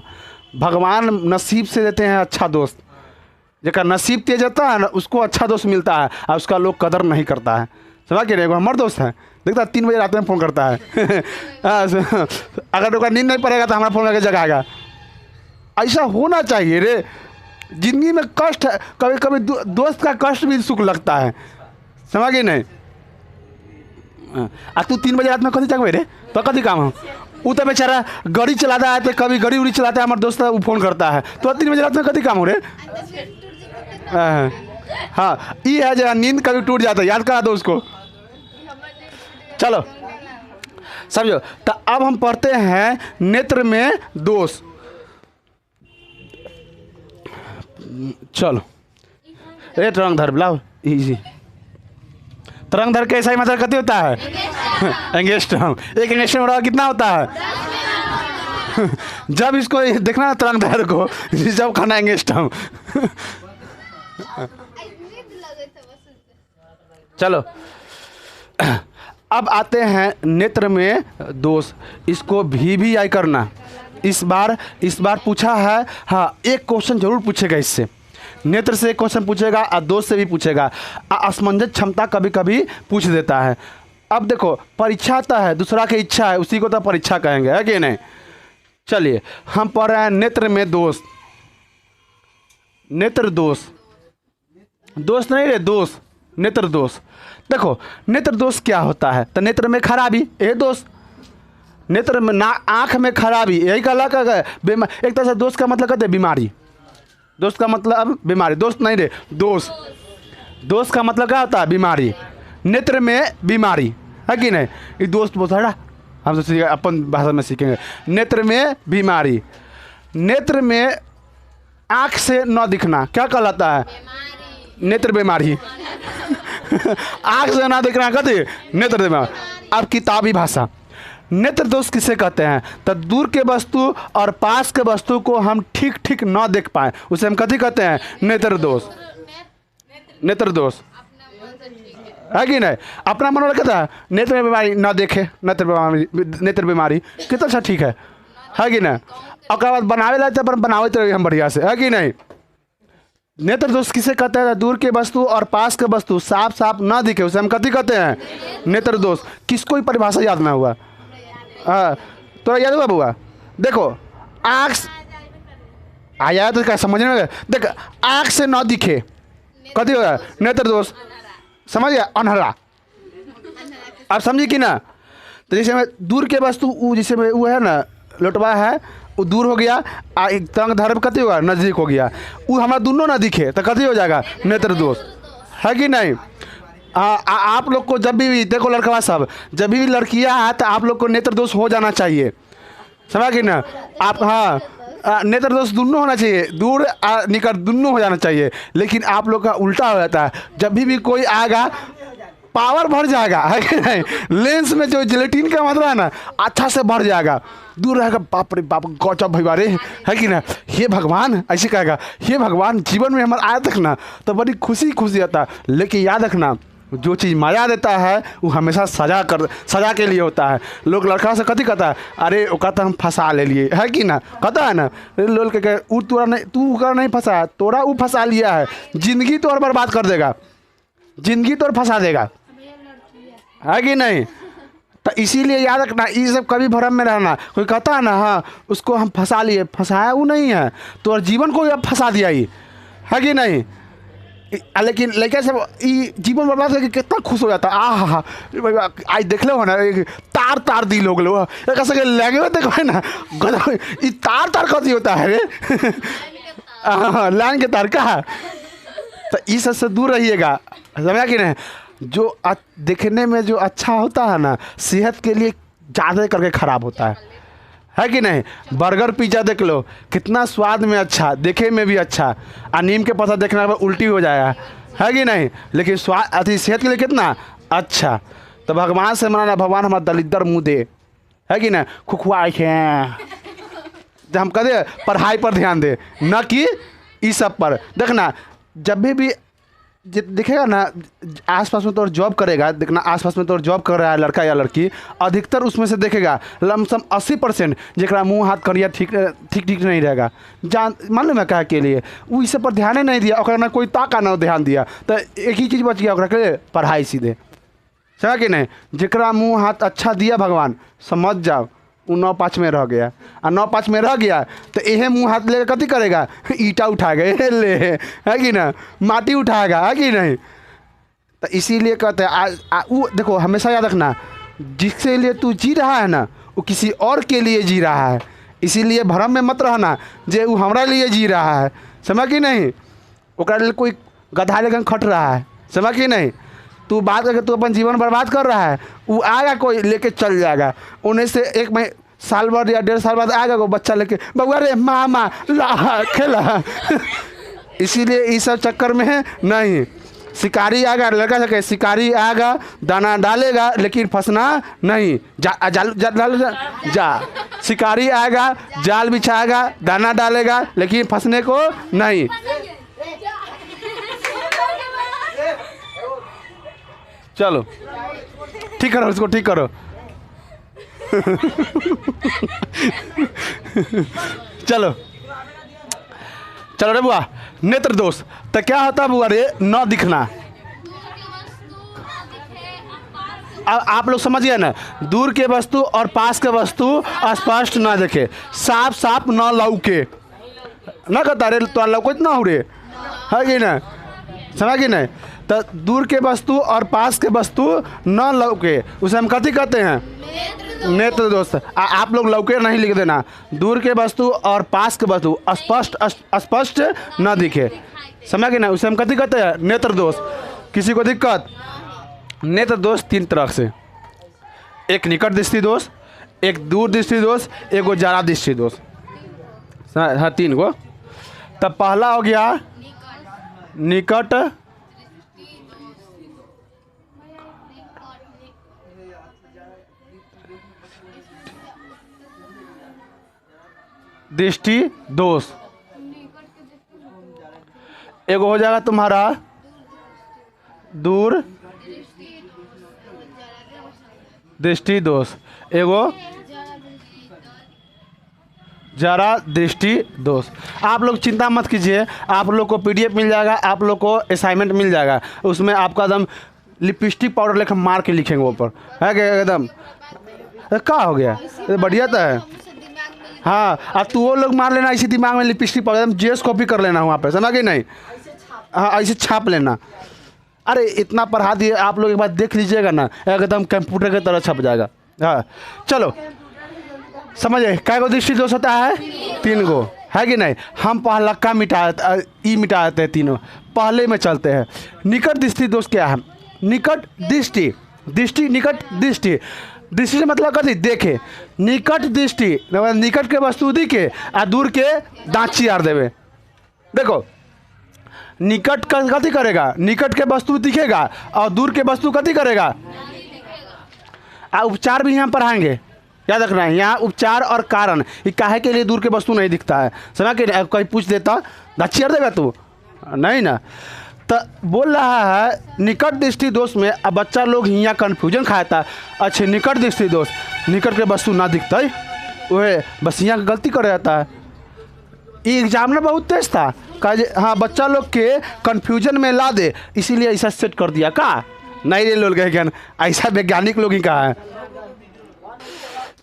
भगवान नसीब से देते हैं अच्छा दोस्त, जेकर नसीब तेज होता है ना, उसको अच्छा दोस्त मिलता है, और उसका लोग कदर नहीं करता है, समझ के नहीं? हमारे दोस्त है, देखता 3 बजे रात में फ़ोन करता है अगर उसका नींद नहीं पड़ेगा तो हमारा फ़ोन करके जगाएगा। ऐसा होना चाहिए रे, जिंदगी में कष्ट है, कभी कभी दोस्त का कष्ट भी सुख लगता है, समझ गए नहीं? तू 3 बजे रात में कभी जगवे रे तो कभी काम हो, वो तो बेचारा गाड़ी चलाता है, तो कभी गाड़ी उड़ी चलाता है, हमारे दोस्त वो फ़ोन करता है, तो 3 बजे रात में कभी काम हो रे। हाँ ये है जरा नींद कभी टूट जाता है, याद करा दो उसको। चलो समझो, तो अब हम पढ़ते हैं नेत्र में दोष। चलो ए तरंगधर बुलाओ, इजी तरंगधर कैसा ही मतलब कति होता है एंगेस्ट्रम। एक एंगेस्ट्रम बड़ा कितना होता है जब इसको देखना तरंगधर को, जब खाना एंगेस्ट्रम चलो अब आते हैं नेत्र में दोष। इसको भी आई करना। इस बार पूछा है, हाँ एक क्वेश्चन जरूर पूछेगा इससे। नेत्र से क्वेश्चन पूछेगा और दोस्त से भी पूछेगा। असमंजस क्षमता कभी कभी पूछ देता है। अब देखो परीक्षा आता है, दूसरा की इच्छा है, उसी को तो परीक्षा कहेंगे, है कि नहीं। चलिए हम पढ़ रहे हैं नेत्र में दोष। नेत्र दोष, दोष नहीं रे, दोष, नेत्र दोष। देखो नेत्र दोष क्या होता है, तो नेत्र में खराबी, ये दोष। नेत्र में ना, आँख में खराबी, यही कहला का बीमारी। एक तरह से दोष का मतलब कहते हैं बीमारी। दोस्त का मतलब बीमारी, दोस्त नहीं रे, दोष। दोस्त का मतलब क्या होता है, बीमारी। नेत्र में बीमारी, है कि नहीं। ये दोस्त बहुत है, हम तो अपन भाषा में सीखेंगे। नेत्र में बीमारी, नेत्र में आँख से न दिखना क्या कहलाता है, नेत्र बीमारी। आँख से ना दिखना कहते नेत्र बीमारी। अब किताबी भाषा, नेत्र दोष किसे कहते हैं, तो दूर के वस्तु और पास के वस्तु को हम ठीक ठीक न देख पाए, उसे हम कथी कहते हैं, नेत्र दोष। नेत्र दोष, है कि नहीं। अपना मन कहता है नेत्र में बीमारी न देखे, नेत्र बीमारी, नेत्र बीमारी कितना अच्छा ठीक है कि नहीं। और बाद बनावे लाते पर बनावे तो हम बढ़िया से, है कि नहीं। नेत्र दोष किसे कहते हैं, दूर के वस्तु और पास के वस्तु साफ साफ न दिखे, उसे हम कथी कहते हैं, नेत्र दोष। किसको ही परिभाषा याद ना हुआ, हाँ तो याद हुआ बुआ। देखो आँख आया तो क्या समझ में, देख आँख से न दिखे कथी होगा, नेत्र दोष। समझ गया, अनहरा। आप समझी कि ना। तो जैसे में दूर के वस्तु वो, जैसे में वो है ना लोटवा है, वो दूर हो गया, एक तंग धर्म कथी होगा, नज़दीक हो गया, वो हमारा दोनों ना दिखे तो कथी हो जाएगा, नेत्र दोष, है कि नहीं। आप लोग को जब भी देखो लड़का सब, जब भी लड़कियां हैं तो आप लोग को नेत्र दोष हो जाना चाहिए, समझा कि ना आप। हाँ नेत्र दोष दोनों होना चाहिए, दूर निकट दोनों हो जाना चाहिए। लेकिन आप लोग का उल्टा हो जाता है, जब भी कोई आएगा पावर बढ़ जाएगा, है कि नहीं। लेंस में जो जिलेटिन का मात्रा है ना अच्छा से बढ़ जाएगा, दूर रहेगा, बाप रे बाप गौचब भैया रे, है कि ना। हे भगवान ऐसे कहेगा, हे भगवान जीवन में हमारा आया तक ना तो बड़ी खुशी खुशी आता है। लेकिन याद रखना जो चीज़ मजा देता है वो हमेशा सजा के लिए होता है। लोग लड़का से कथी कहता है, अरे वो कहता हम फंसा ले लिए, है कि ना, कहता है ना। लोग कहे वो तोरा नहीं, तू कर नहीं फंसा, तोरा वो फंसा लिया है, जिंदगी तो और बर्बाद कर देगा, जिंदगी तो और फंसा देगा, है कि नहीं। तो इसीलिए याद रखना, ये सब कभी भ्रम में रहना। कोई कहता है ना हाँ उसको हम फंसा लिए, फंसाया वो नहीं है, तो और जीवन को अब फंसा दिया ही, है कि नहीं। लेकिन लड़का सब जीवन बर्बाद करके कितना खुश हो जाता है। हाँ आज देख लो ना, तार तार दी लोग लगे देखो है ना, ये तार तार कथी होता है रे। हाँ लाइन के तार का। तो इस सबसे दूर रहिएगा, समझा कि नहीं। जो देखने में जो अच्छा होता है ना, सेहत के लिए ज़्यादा करके ख़राब होता है कि नहीं। बर्गर पिज्ज़ा देख लो कितना स्वाद में अच्छा, देखे में भी अच्छा, और नीम के पत्ता देखने पर उल्टी हो जाएगा, है कि नहीं। लेकिन स्वाद अति सेहत के लिए कितना अच्छा। तो भगवान से मनाना, भगवान हमारा दलिद्र मुँह दे, है कि नहीं। खुखवाए हैं जब हम कहते पढ़ाई पर ध्यान दे, न कि इस सब पर। देखना जब भी दिखेगा ना आसपास में तो जॉब करेगा, देखना आसपास में तो जॉब कर रहा है लड़का या लड़की, अधिकतर उसमें से देखेगा लमसम 80% जरा मुंह हाथ करिया ठीक नहीं रहेगा। जान मालूम है क्या के लिए वो इस पर ध्यान नहीं दिया, और ना कोई ताका ना ध्यान दिया, तो एक ही चीज़ बच गया ओकरा के, पढ़ाई सीधे, समझा कि नहीं। जरा मुँह हाथ अच्छा दिया भगवान, समझ जाओ वो 9-5 में रह गया, और 9-5 में रह गया तो यह मुँह हाथ लेकर कथी करेगा, ईटा उठाएगा ले, है कि ना, माटी उठाएगा, है कि नहीं। तो इसीलिए कहते हैं वो देखो हमेशा याद रखना, जिसके लिए तू जी रहा है ना वो किसी और के लिए जी रहा है। इसीलिए भ्रम में मत रहना जे वो हमारा लिए जी रहा है, समझ कि नहीं। ओकरा लिए कोई गधा लेकर खट रहा है, समझ कि नहीं। तू बात करके तू अपन जीवन बर्बाद कर रहा है, वो आएगा कोई लेके चल जाएगा, उन्हें से एक साल बाद या 1.5 साल बाद आएगा वो बच्चा लेके, बउआ रे मामा ला खेला। इसीलिए इस सब चक्कर में है नहीं। शिकारी आएगा, लड़का से कहे शिकारी आएगा दाना डालेगा लेकिन फंसना नहीं, जा शिकारी आएगा जाल बिछाएगा दाना डालेगा लेकिन फंसने को नहीं। चलो ठीक करो उसको, ठीक करो। चलो चलो रे बुआ, नेत्र दोष। तो क्या होता है बुआ रे? न दिखना। अब आप लोग समझिए ना, दूर के वस्तु और पास के वस्तु स्पष्ट ना देखे, साफ साफ न लौके, ना कहता रे तो लौकत ना हो रे, है कि ना? समझ कि नहीं? तो दूर के वस्तु और पास के वस्तु न लौके, उसे हम कथी कहते हैं? नेत्र दोष। आप लोग लौके नहीं लिख देना, दूर के वस्तु और पास के वस्तु स्पष्ट न दिखे, समझ कि नहीं? उसे हम कथी कहते हैं? नेत्र दोष। किसी को दिक्कत? नेत्र दोष 3 तरह से, एक निकट दृष्टि दोष, एक दूर दृष्टि दोष, एक वो जारा दृष्टि दोष। हाँ 3 गो। तब पहला हो गया निकट दृष्टि दोष, एक हो जाएगा तुम्हारा दूर दृष्टि दोष, एगो जरा दृष्टि दोष। आप लोग चिंता मत कीजिए, आप लोग को पीडीएफ मिल जाएगा, आप लोग को असाइनमेंट मिल जाएगा, उसमें आपका एकदम लिपस्टिक पाउडर लेकर मार के लिखेंगे ऊपर, है क्या? एकदम क्या हो गया? बढ़िया तो है। हाँ, अब तू वो लोग मार लेना इसी दिमाग में लिपस्टिक पाउडर, एकदम जेस कॉपी कर लेना वहाँ पे, समझा कि नहीं? हाँ ऐसे छाप लेना। अरे इतना पढ़ा दिए आप लोग, एक बार देख लीजिएगा ना, एकदम कंप्यूटर की तरह छप जाएगा। हाँ चलो समझे, कै गो दृष्टि दोष होता है? 3 गो, है कि नहीं? हम पहला का मिटा देते हैं तीनों, पहले में चलते हैं। निकट दृष्टि दोष क्या है? निकट दृष्टि, दृष्टि निकट दृष्टि, दृष्टि से मतलब कथी? देखे। निकट दृष्टि निकट के वस्तु दिखे आ दूर के दाँत चियार देवे। देखो निकट का कथी करेगा? निकट के वस्तु दिखेगा और दूर के वस्तु कथी करेगा? उपचार भी यहाँ पढ़ाएंगे, याद रखना है। यहाँ उपचार और कारण, ये काहे के लिए दूर के वस्तु नहीं दिखता है, समझा कि कहीं पूछ देता दाँत चियार देगा तू? नहीं ना। तो बोल रहा है निकट दृष्टि दोष में। अब बच्चा लोग यहाँ कन्फ्यूजन खाता, अच्छे निकट दृष्टि दोष, निकट के वस्तु ना दिखता है, वह बस यहाँ गलती कर जाता है। ये एग्जामिनर बहुत तेज था, कहा हाँ बच्चा लोग के कन्फ्यूजन में ला दे, इसीलिए ऐसा सेट कर दिया। का नहीं रे लोग ज्ञान, ऐसा वैज्ञानिक लोग ही कहा है।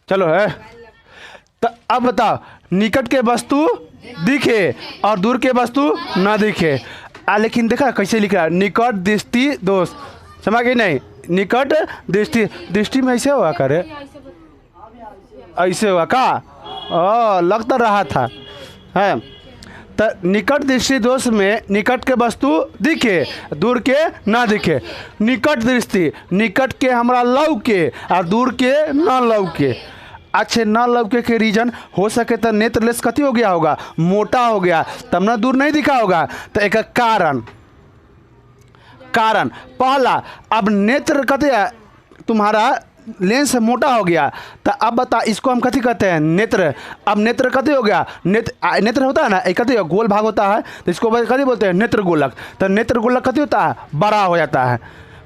चलो है तो अब बताओ, निकट के वस्तु दिखे और दूर के वस्तु ना दिखे। लेकिन देखा कैसे लिख रहा है? निकट दृष्टि दोष, समझ गई नहीं? निकट दृष्टि, दृष्टि में ऐसे हुआ करे, ऐसे हुआ का? लग तो रहा था है। तो निकट दृष्टि दोष में निकट के वस्तु दिखे, दूर के ना दिखे। निकट दृष्टि, निकट के हमरा लौके और दूर के ना लौके। अच्छे न लौके के रीजन हो सके तो नेत्र लेंस कथी हो गया होगा? मोटा हो गया, तब ना दूर नहीं दिखा होगा। तो एक कारण, कारण पहला, अब नेत्र कथी है तुम्हारा? लेंस मोटा हो गया। तो अब बता इसको हम कथी कहते हैं? नेत्र। अब नेत्र कथी हो गया? नेत्र होता है ना, एक कथी गोल भाग होता है, तो इसको कथी बोलते हैं? नेत्र गोलक। तो नेत्र गोलक कथी होता है? बड़ा हो जाता है।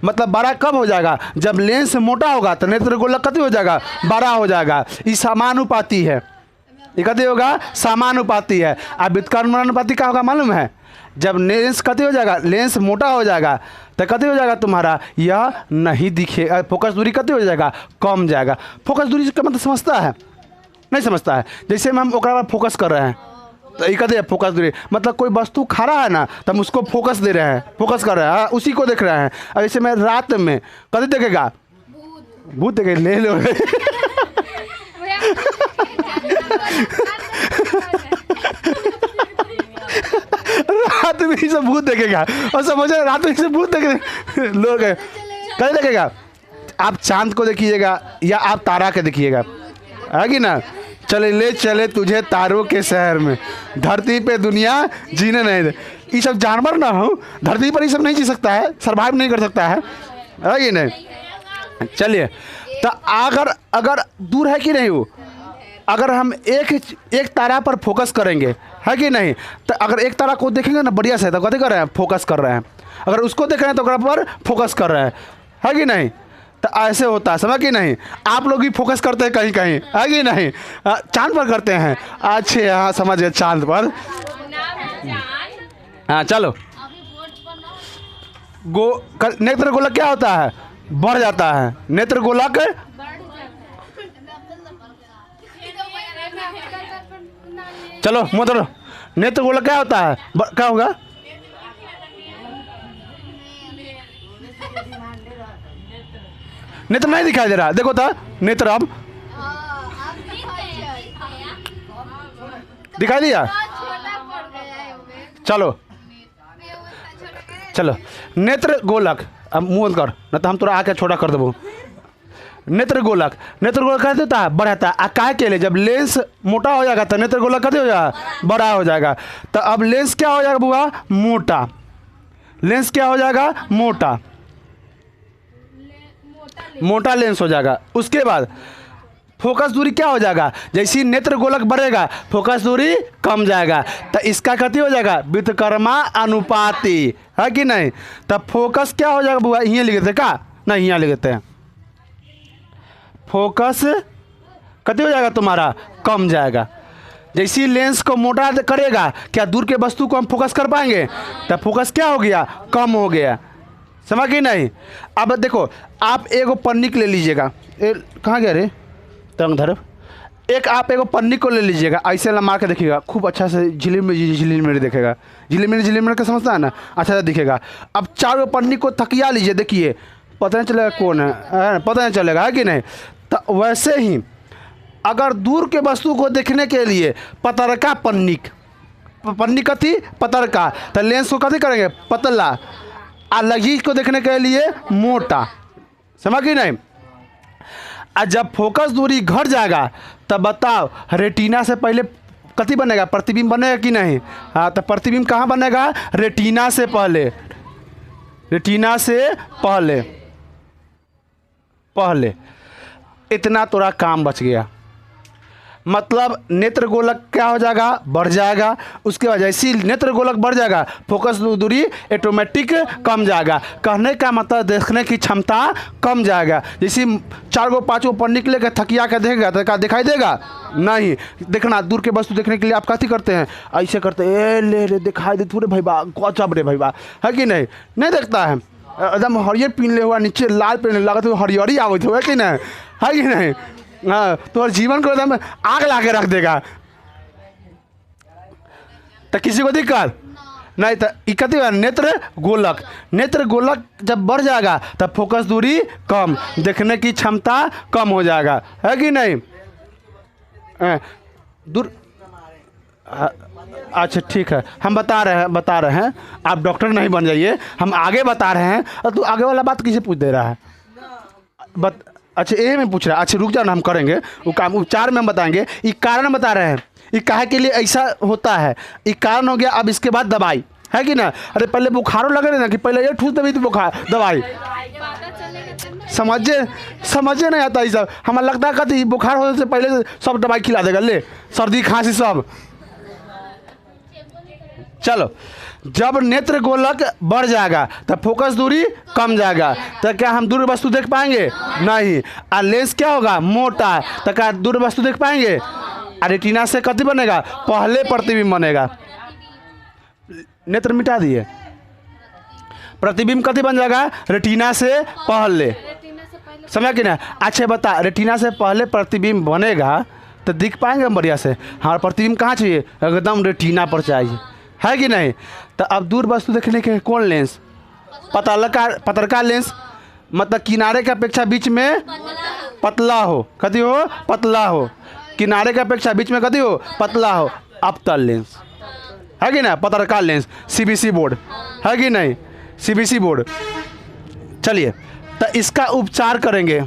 मतलब बड़ा कब हो जाएगा? जब लेंस मोटा होगा तो नेत्र गोलक कथी हो जाएगा? बड़ा हो जाएगा। ये समानुपाती है, ये कथी होगा? समानुपाती है। अब व्युत्क्रमानुपाती क्या होगा मालूम है? जब लेंस कथी हो जाएगा? लेंस मोटा हो जाएगा तो कथी हो जाएगा तुम्हारा? यह नहीं दिखेगा, फोकस दूरी कथी हो जाएगा? कम जाएगा। फोकस दूरी का मतलब समझता है? नहीं समझता है। जैसे हम ओकरा पर फोकस कर रहे हैं तो ये कहते हैं फोकस दे रहे, मतलब कोई वस्तु खड़ा है ना तो हम उसको फोकस दे रहे हैं, फोकस कर रहे हैं, उसी को देख रहे हैं। अब जैसे मैं रात में कभी देखेगा? भूत देखे, ले लो रात में ही सब भूत देखेगा और समझे रात में ही सब भूत देखे लोग कभी देखेगा? आप चांद को देखिएगा या आप तारा के देखिएगा, है कि ना? चले ले चले तुझे तारों के शहर में, धरती पे दुनिया जीने नहीं दे। ये सब जानवर ना हो, धरती पर ये सब नहीं जी सकता है, सर्वाइव नहीं कर सकता है कि नहीं? चलिए तो अगर दूर है कि नहीं हो, अगर हम एक तारा पर फोकस करेंगे, है कि नहीं? तो अगर एक तारा को देखेंगे ना बढ़िया से, तो कथी कर रहे हैं? फोकस कर रहे हैं। अगर उसको देख रहे हैं तो ओकरा पर फोकस कर रहे हैं, है कि नहीं? तो ऐसे होता है, समझ कि नहीं? आप लोग भी फोकस करते हैं कहीं कहीं, है कि नहीं? चांद पर करते हैं। अच्छे हाँ समझ गए, चांद पर। हाँ चलो। नेत्र गोलक क्या होता है? बढ़ जाता है। नेत्र गोलक चलो मतलब नेत्र गोलक क्या होता है? क्या होगा? नेत्र नहीं दिखाई दे रहा, देखो तो नेत्र अब दिखाई दिया। चलो चलो नेत्र गोलक, अब मुंह बंद कर ना तो हम तोरा आके छोटा कर देबो। नेत्र गोलक कैसे होता है? बढ़ाता है। काहे के लिए? जब लेंस मोटा हो जाएगा तो नेत्र गोलक कैसे हो जाएगा? बड़ा हो जाएगा। तो अब लेंस क्या हो जाएगा बुआ? मोटा। लेंस क्या हो जाएगा? मोटा। मोटा लेंस हो जाएगा। उसके बाद फोकस दूरी क्या हो जाएगा? जैसी नेत्र गोलक बढ़ेगा फोकस दूरी कम जाएगा, तो इसका कथी हो जाएगा? व्युत्क्रमा अनुपाती, है कि नहीं? तब फोकस क्या हो जाएगा बुआ? यहाँ लिख देते का? नहीं, यहाँ लिख देते हैं। फोकस कथी हो जाएगा तुम्हारा? कम जाएगा। जैसी लेंस को मोटा करेगा क्या दूर के वस्तु को हम फोकस कर पाएंगे? तब फोकस क्या हो गया? कम हो गया। समझ गई नहीं? अब देखो आप एगो पन्नी ले लीजिएगा। कहाँ गया रे तंग धर? आप एगो पन्नी को ले लीजिएगा, ऐसे ना मार के देखिएगा, खूब अच्छा से झिलिमिली देखेगा। झिलिमिली का समझता है ना? अच्छा से दिखेगा। अब 4 गो पन्नी को थकिया लीजिए, देखिए पता नहीं चलेगा कौन है, पता नहीं चलेगा, है कि नहीं? तो वैसे ही अगर दूर के वस्तु को देखने के लिए पतरका पन्नी कथी? पतरका, तो लेंस को कथी करेंगे? पतला। और लगी को देखने के लिए मोटा। समझ गई नहीं? और जब फोकस दूरी घट जाएगा तब बताओ रेटिना से पहले कथी बनेगा? प्रतिबिंब बनेगा कि नहीं? हाँ, तो प्रतिबिंब कहाँ बनेगा? रेटिना से पहले। रेटिना से पहले इतना थोड़ा काम बच गया। मतलब नेत्र गोलक क्या हो जाएगा? बढ़ जाएगा। उसके बाद जैसी नेत्र गोलक बढ़ जाएगा फोकस दूरी ऑटोमेटिक कम जाएगा। कहने का मतलब देखने की क्षमता कम जाएगा। जैसे 4 गो 5 गो पन्नी के लेकर थकिया के देखेगा तो क्या दिखाई देगा? नहीं। देखना दूर के वस्तु देखने के लिए आप कथी करते हैं? ऐसे करते हैं, ले दिखाई दे थोड़े भैया, गजब रे भैया, है कि नहीं? नहीं देखता है? एकदम हरियर पीन ले हुआ, नीचे लाल पीन लगा तो हरियरी आवे थे, है कि नहीं? है कि नहीं? हाँ, तो जीवन को एकदम आग ला के रख देगा। तो किसी को दिक्कत नहीं। तो इकती नेत्र गोलक जब बढ़ जाएगा तब फोकस दूरी कम, देखने की क्षमता कम हो जाएगा, है कि नहीं? दूर अच्छा ठीक है, हम बता रहे हैं, आप डॉक्टर नहीं बन जाइए, हम आगे बता रहे हैं। और तू आगे वाला बात किसे पूछ दे रहा है? अच्छा ये में पूछ रहा है। अच्छा रुक जाओ ना, हम करेंगे वो काम, उपचार में हम बताएंगे। ये कारण बता रहे हैं, ये काहे के लिए ऐसा होता है, ये कारण हो गया। अब इसके बाद दवाई, है कि ना? अरे पहले बुखारों लगे ना कि पहले ये ठूस देवी थी बुखार दवाई, समझे नहीं आता ये सब। हमें लगता है कभी बुखार होने से पहले सब दवाई खिला देगा, ले सर्दी खांसी सब। चलो जब नेत्र गोलक बढ़ जाएगा तब फोकस दूरी कम जाएगा, तो क्या हम दूर वस्तु देख पाएंगे? नहीं। और लेंस क्या होगा? मोटा, तो क्या दूर वस्तु देख पाएंगे? और रेटिना से कथी बनेगा? पहले प्रतिबिंब बनेगा। नेत्र मिटा दिए, प्रतिबिंब कथी बन जाएगा? रेटिना से पहले। समझ कि ना? अच्छा बता, रेटिना से पहले प्रतिबिंब बनेगा तो दिख पाएंगे हम बढ़िया से। हमारा प्रतिबिंब कहाँ चाहिए? एकदम रेटिना पर चाहिए, है कि नहीं? तो अब दूर वस्तु देखने के कौन लेंस? पतरका लेंस, मतलब किनारे के अपेक्षा बीच में पतला हो। कथी हो? पतला हो। किनारे के अपेक्षा बीच में कथी हो? पतला हो। अवतल लेंस, है कि ना? पतरका लेंस, CBC बोर्ड, है कि नहीं? CBC board. चलिए तो इसका उपचार करेंगे।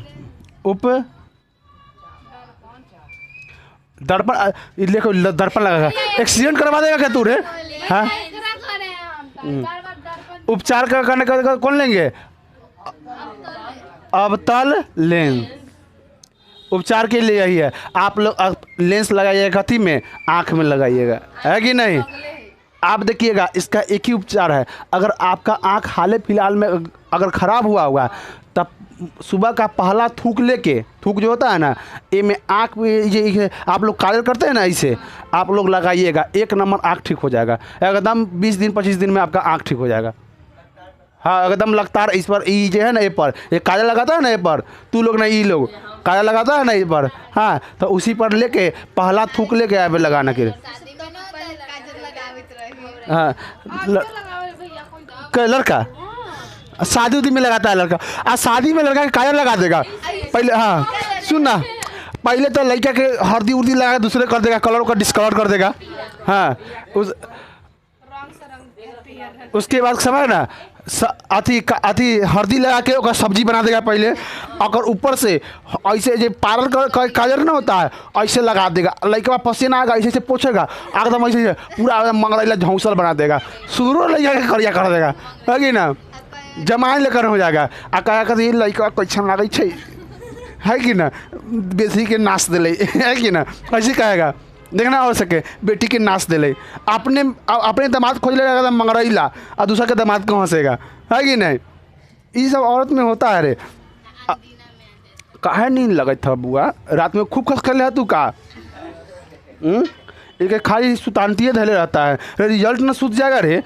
दर्पण, देखो दर्पण लगेगा। एक्सीडेंट करवा देगा क्या तू रे? हाँ, उपचार करने का कौन लेंगे? अवतल लेंस। उपचार के लिए यही है। आप लोग लेंस लगाइएगा कथी में? आँख में लगाइएगा, है कि नहीं? आप देखिएगा इसका एक ही उपचार है। अगर आपका आँख हाल फिलहाल में अगर ख़राब हुआ होगा तब सुबह का पहला थूक लेके, थूक जो होता है ना, ये में आँख में ये आप लोग काजल करते हैं ना, इसे आप लोग लगाइएगा, 1 नंबर आँख ठीक हो जाएगा एकदम। 20 दिन 25 दिन में आपका आँख ठीक हो जाएगा। हाँ एकदम लगातार इस पर ई जो है ना, ये पर ये काजल लगाता है ना, ये पर तू लोग ना, ई लोग काजल लगाता है ना ये पर, हाँ तो उसी पर लेके पहला थूक लेके यहाँ पे लगाना के। हाँ लड़का शादी उदी में लगाता है लड़का, आज शादी में लड़का के काजल लगा देगा पहले। हाँ सुन ना, पहले तो लड़का के हल्दी उर्दी लगा दूसरे कर देगा, कलर का डिस्कलर कर देगा। हाँ उसके बाद समझ ना, अथी हल्दी लगा के ओका सब्जी बना देगा पहले, और ऊपर से ऐसे जो पार्लर का काजल ना होता है ऐसे लगा देगा, लड़का पसीना आएगा ऐसे पोछेगा एकदम, ऐसे पूरा मंगला झौसल बना देगा, सुधरो लड़का के करिया कर देगा, है कि ना, जमाइन लेकर हो जाएगा। आ कहा कि लड़का कैसन लगे छे, है कि ना, बेटी के नाच दिले, है कि ना, ऐसे कहेगा। देखना हो सके बेटी के नाच दिले, अपने दामाद खोज लेगा मंगरैला, और दूसरा के दामाद को हंसेगा, है कि नहीं। ये सब औरत में होता है रे। काहे नींद लगत था बुआ, रात में खूब खस कर ले तू का, एक खाली सुतानतिये धले रहता है, रिजल्ट ना सूझ जाएगा रे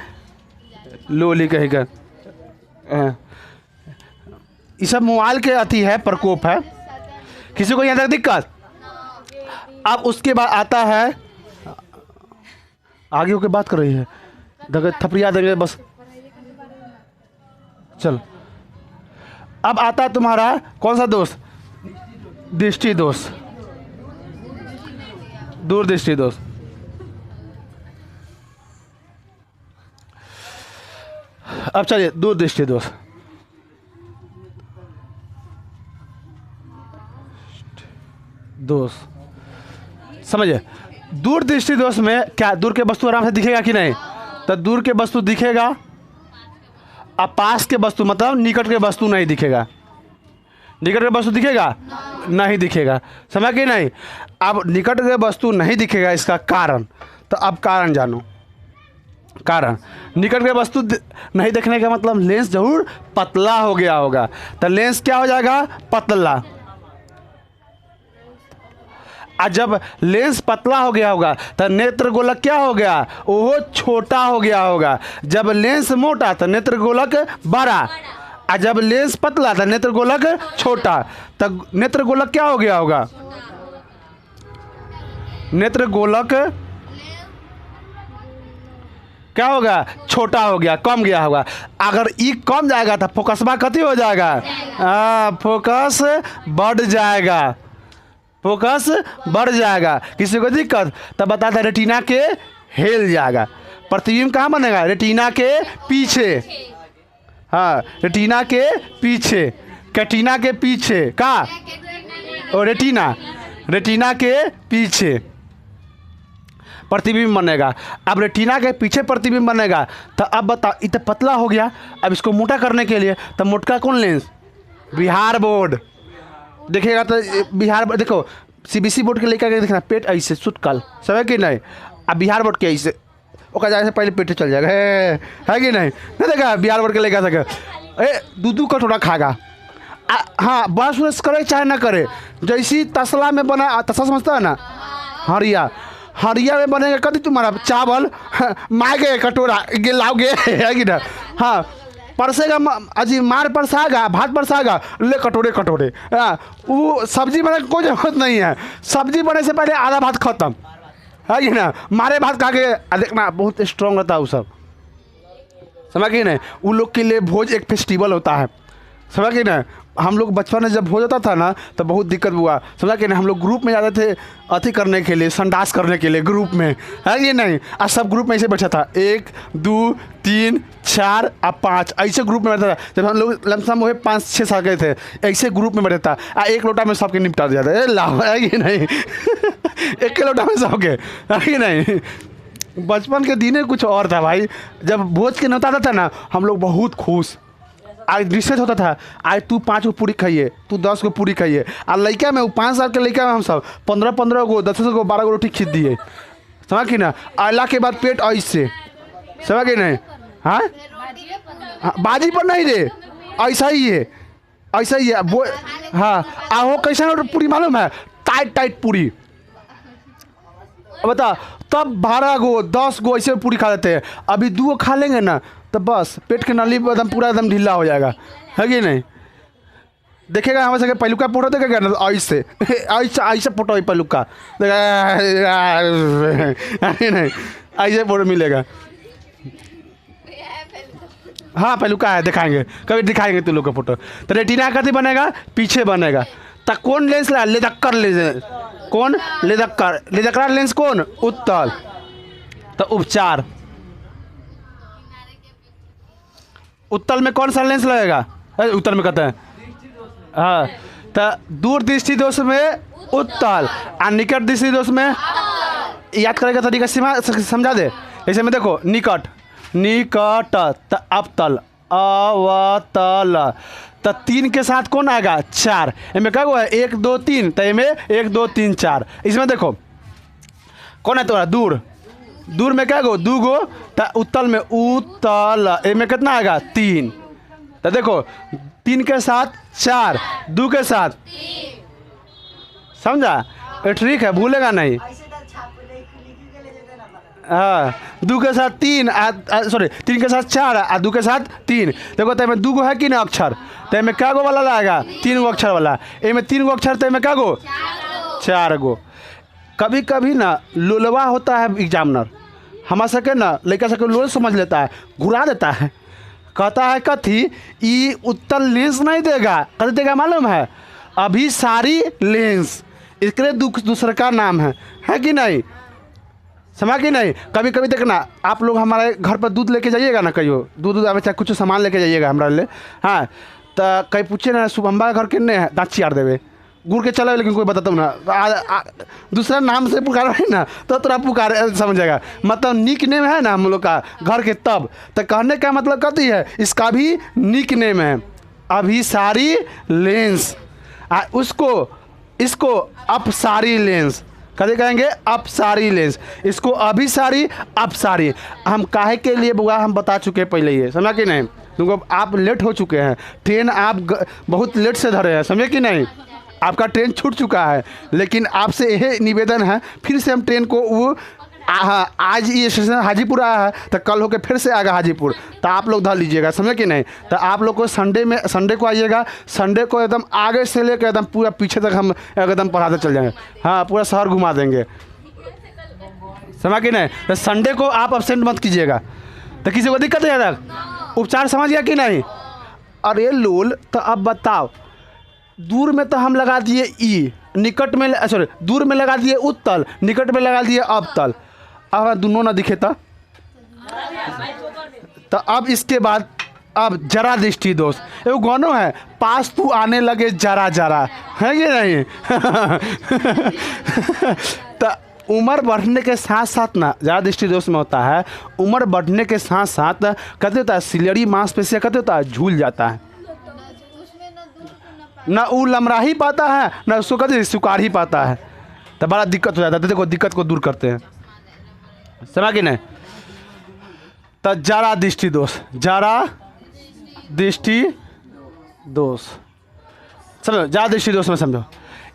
लोली कहेगा। ये सब मोबाइल के अति है, प्रकोप है। किसी को यहाँ तक दिक्कत। अब उसके बाद आता है, आगे होके बात कर रही है, थपड़िया देंगे बस, चल। अब आता है तुम्हारा कौन सा दोस्त, दृष्टि दोष, दूरदृष्टि दोष। अब चलिए दूरदृष्टि दोष। दोष समझिए, दूरदृष्टि दोष में क्या दूर के वस्तु आराम से दिखेगा कि नहीं, तो दूर के वस्तु दिखेगा, अब पास के वस्तु मतलब निकट के वस्तु नहीं दिखेगा, निकट के वस्तु दिखेगा नहीं दिखेगा, समझ कि नहीं। अब निकट के वस्तु नहीं दिखेगा, इसका कारण, तो अब कारण जानो। कारण निकट के वस्तु नहीं देखने का मतलब लेंस जरूर पतला हो गया होगा, तो लेंस क्या हो जाएगा, पतला। और जब लेंस पतला हो गया होगा तो नेत्र गोलक क्या हो गया, वो छोटा हो गया होगा। जब लेंस मोटा तो नेत्र गोलक बड़ा, और जब लेंस पतला तो नेत्र गोलक छोटा, तब नेत्र गोलक क्या हो गया होगा, नेत्र गोलक क्या होगा, छोटा हो गया, कम गया होगा। अगर ई कम जाएगा तो फोकसबा कति हो जाएगा, फोकस बढ़ जाएगा, फोकस बढ़ जाएगा। किसी को दिक्कत तब बता दे, रेटिना के हिल जाएगा। प्रतिबिंब कहाँ बनेगा, रेटिना के पीछे, हाँ रेटिना के पीछे, कैटिना के पीछे का, और रेटिना, रेटिना के पीछे प्रतिबिंब बनेगा। अब रेटिना के पीछे प्रतिबिंब बनेगा, तो अब बता, इतना पतला हो गया, अब इसको मोटा करने के लिए तो मोटका कौन लेंस, बिहार बोर्ड देखेगा। तो बिहार बोर्ड देखो, सीबीएसई बोर्ड के लेकर देखना, पेट ऐसे सुटकल समझ कि नहीं, अब बिहार बोर्ड के ऐसे ओका जाए से पहले पेट चल जाएगा, है कि नहीं, नहीं देखा बिहार बोर्ड के लेकर सके, दूध कटोरा खाएगा। हाँ बस वस करे चाहे ना करे, जैसी तसला में बना, तसला समझता है ना, हरिया, हरिया में बनेगा कभी तुम्हारा चावल, मांगे कटोरा लाओगे, है कि ना, हाँ परसेगा अजी मार परसागा, भात परसागा, ले कटोरे कटोरे। हाँ वो सब्जी बनाने की कोई जरूरत नहीं है, सब्जी बनने से पहले आधा भात खत्म, है कि ना, मारे भात खा के देखना बहुत स्ट्रांग रहता है वो सब, समझ कि नहीं। उन लोग के लिए भोज एक फेस्टिवल होता है, समझ कि नहीं। हम लोग बचपन में जब भोज होता था ना तो बहुत दिक्कत हुआ, समझा कि नहीं, हम लोग ग्रुप में जाते थे अति करने के लिए, संडास करने के लिए ग्रुप में, है कि नहीं। आज सब ग्रुप में ऐसे बैठा था, 1 2 3 4 और 5 ऐसे ग्रुप में बैठा था। जब हम लोग लमसम हुए 5-6 साल के थे, ऐसे ग्रुप में बैठा था, एक लोटा में सबके निपटा दिया था, लाओ, है कि नहीं। एक के लोटा में सबके, है कि नहीं। बचपन के दिन कुछ और था भाई, जब भोज के नौता था ना हम लोग बहुत खुश। आज रिसर्च होता था, आज तू 5 गो पूरी खाइए, तू 10 गो पूरी खाइए, और लड़का में 5 साल के लड़का में हम सब 15-15 गो 10 गो 12 गो रोटी खींच दिए, समझ कि ना। आला के बाद पेट ऐसे, समझ कि नहीं, हाँ बाजी पर नहीं रे, ऐसा ही है, ऐसा ही है वो। हाँ आहो कैसा पूरी मालूम है, टाइट टाइट पूरी। बता तब 12 गो 10 गो ऐसे पूरी खा लेते हैं, अभी 2 गो खा लेंगे ना तो बस पेट के नली एकदम पूरा एकदम ढीला हो जाएगा, है कि नहीं। देखेगा हमारे सके पहलू का फोटो देखेगा ना ऐसे ऐसे ऐसे फोटो है पहलू का नहीं ऐसे फोटो मिलेगा। हाँ पहलू का है, दिखाएंगे कभी दिखाएंगे तुम लोग का फोटो। तो रेटिना कथी बनेगा, पीछे बनेगा। तो कौन लेंस ला, लेदक्कर लेंस। कौन, लेदक्कर। लेदक्कर लेंस कौन, उत्तल। तो उपचार, उत्तल में कौन सा लेंस लगेगा, उत्तल में कहते हैं। हाँ तो दूर दृष्टि दोष में उत्तल और निकट दृष्टि दोष में, याद करेगा तरीका समझा दे। ऐसे में देखो निकट, निकट तो अवतल, अवतल। तो 3 के साथ कौन आएगा, 4। इनमें क्या है 1 2 3, तो इनमें 1 2 3 4। इसमें देखो कौन है तुम्हारा, दूर। दूर में क्या गो, 2 गो। तो उत्तल में उत्तल, इनमें कितना आएगा 3। तो देखो 3 के साथ 4, 2 के साथ, समझा। ये ठीक है, भूलेगा नहीं। हाँ 2 के साथ 3, सॉरी 3 के साथ 4 और 2 के साथ 3। देखो तो इसमें 2 गो है कि ना अक्षर, तो इसमें क्या गो वाला लाएगा, 3 गो अक्षर वाला। इसमें 3 गो अक्षर, तो इसमें क्या गो, 4 गो। कभी कभी ना लोलवा होता है एग्जामिनर, हमारा सके ना लड़का सके लोल समझ लेता है, घुरा देता है, कहता है कथी ये उत्तल लेंस नहीं देगा, कथी देगा मालूम है, अभिसारी लेंस। इसके दूसरा का नाम है कि नहीं, समझा कि नहीं। कभी कभी देखना आप लोग हमारे घर पर दूध लेके जाइएगा ना, कहियो दूध चाहे कुछ सामान लेके जाइएगा हमारे लिए। हाँ तो कहीं पूछे ना शुभम्बा घर किन्ने है, दाँत चियार देवे, गुड़ के चला, लेकिन कोई बताता हूँ ना दूसरा नाम से पुकार ना तो तोरा पुकार समझेगा, मतलब निक नेम है ना हम लोग का घर के। तब तो कहने का मतलब कहती है इसका भी निक नेम है, अभिसारी लेंस। उसको इसको अपसारी लेंस कभी कहेंगे, अपसारी लेंस। इसको अभिसारी, अपसारी। हम काहे के लिए बुआ हम बता चुके हैं पहले, ये समझा कि नहीं। तुमको आप लेट हो चुके हैं, ट्रेन आप बहुत लेट से धरे हैं, समझे कि नहीं। आपका ट्रेन छूट चुका है, लेकिन आपसे यह निवेदन है फिर से हम ट्रेन को वो आज ये स्टेशन हाजीपुर आया है तो कल होके फिर से आएगा हाजीपुर, तो आप लोग धर लीजिएगा, समझे कि नहीं। तो आप लोग को संडे को आइएगा, संडे को एकदम आगे से लेकर एकदम पूरा पीछे तक हम एकदम पढ़ाते चल जाएंगे। हाँ पूरा शहर घुमा देंगे, समझा कि नहीं। तो संडे को आप अब्सेंट मत कीजिएगा, तो किसी को दिक्कत है तक। उपचार समझ गया कि नहीं। अरे लोल तो अब बताओ, दूर में तो हम लगा दिए ई, निकट में सॉरी दूर में लगा दिए उत्तल, निकट में लगा दिए अवतल। अब दोनों ना दिखे तो अब इसके बाद अब जरा दृष्टि दोष, एगो गानो है, पास तू आने लगे जरा जरा, है कि नहीं। तो उम्र बढ़ने के साथ साथ ना जरा दृष्टि दोष में होता है, उम्र बढ़ने के साथ साथ कहते होता है सिलियरी मांसपेशियाँ कहते होता है झूल जाता है, ना वो लमरा ही पाता है ना उसको कहते सुकार ही पाता है, तो बड़ा दिक्कत हो जाता है। तो देखो दिक्कत को दूर करते हैं, समझा कि नहीं। तो जरा दृष्टि दोष, जरा दृष्टि दोष समझो, जरा दृष्टि दोष में समझो।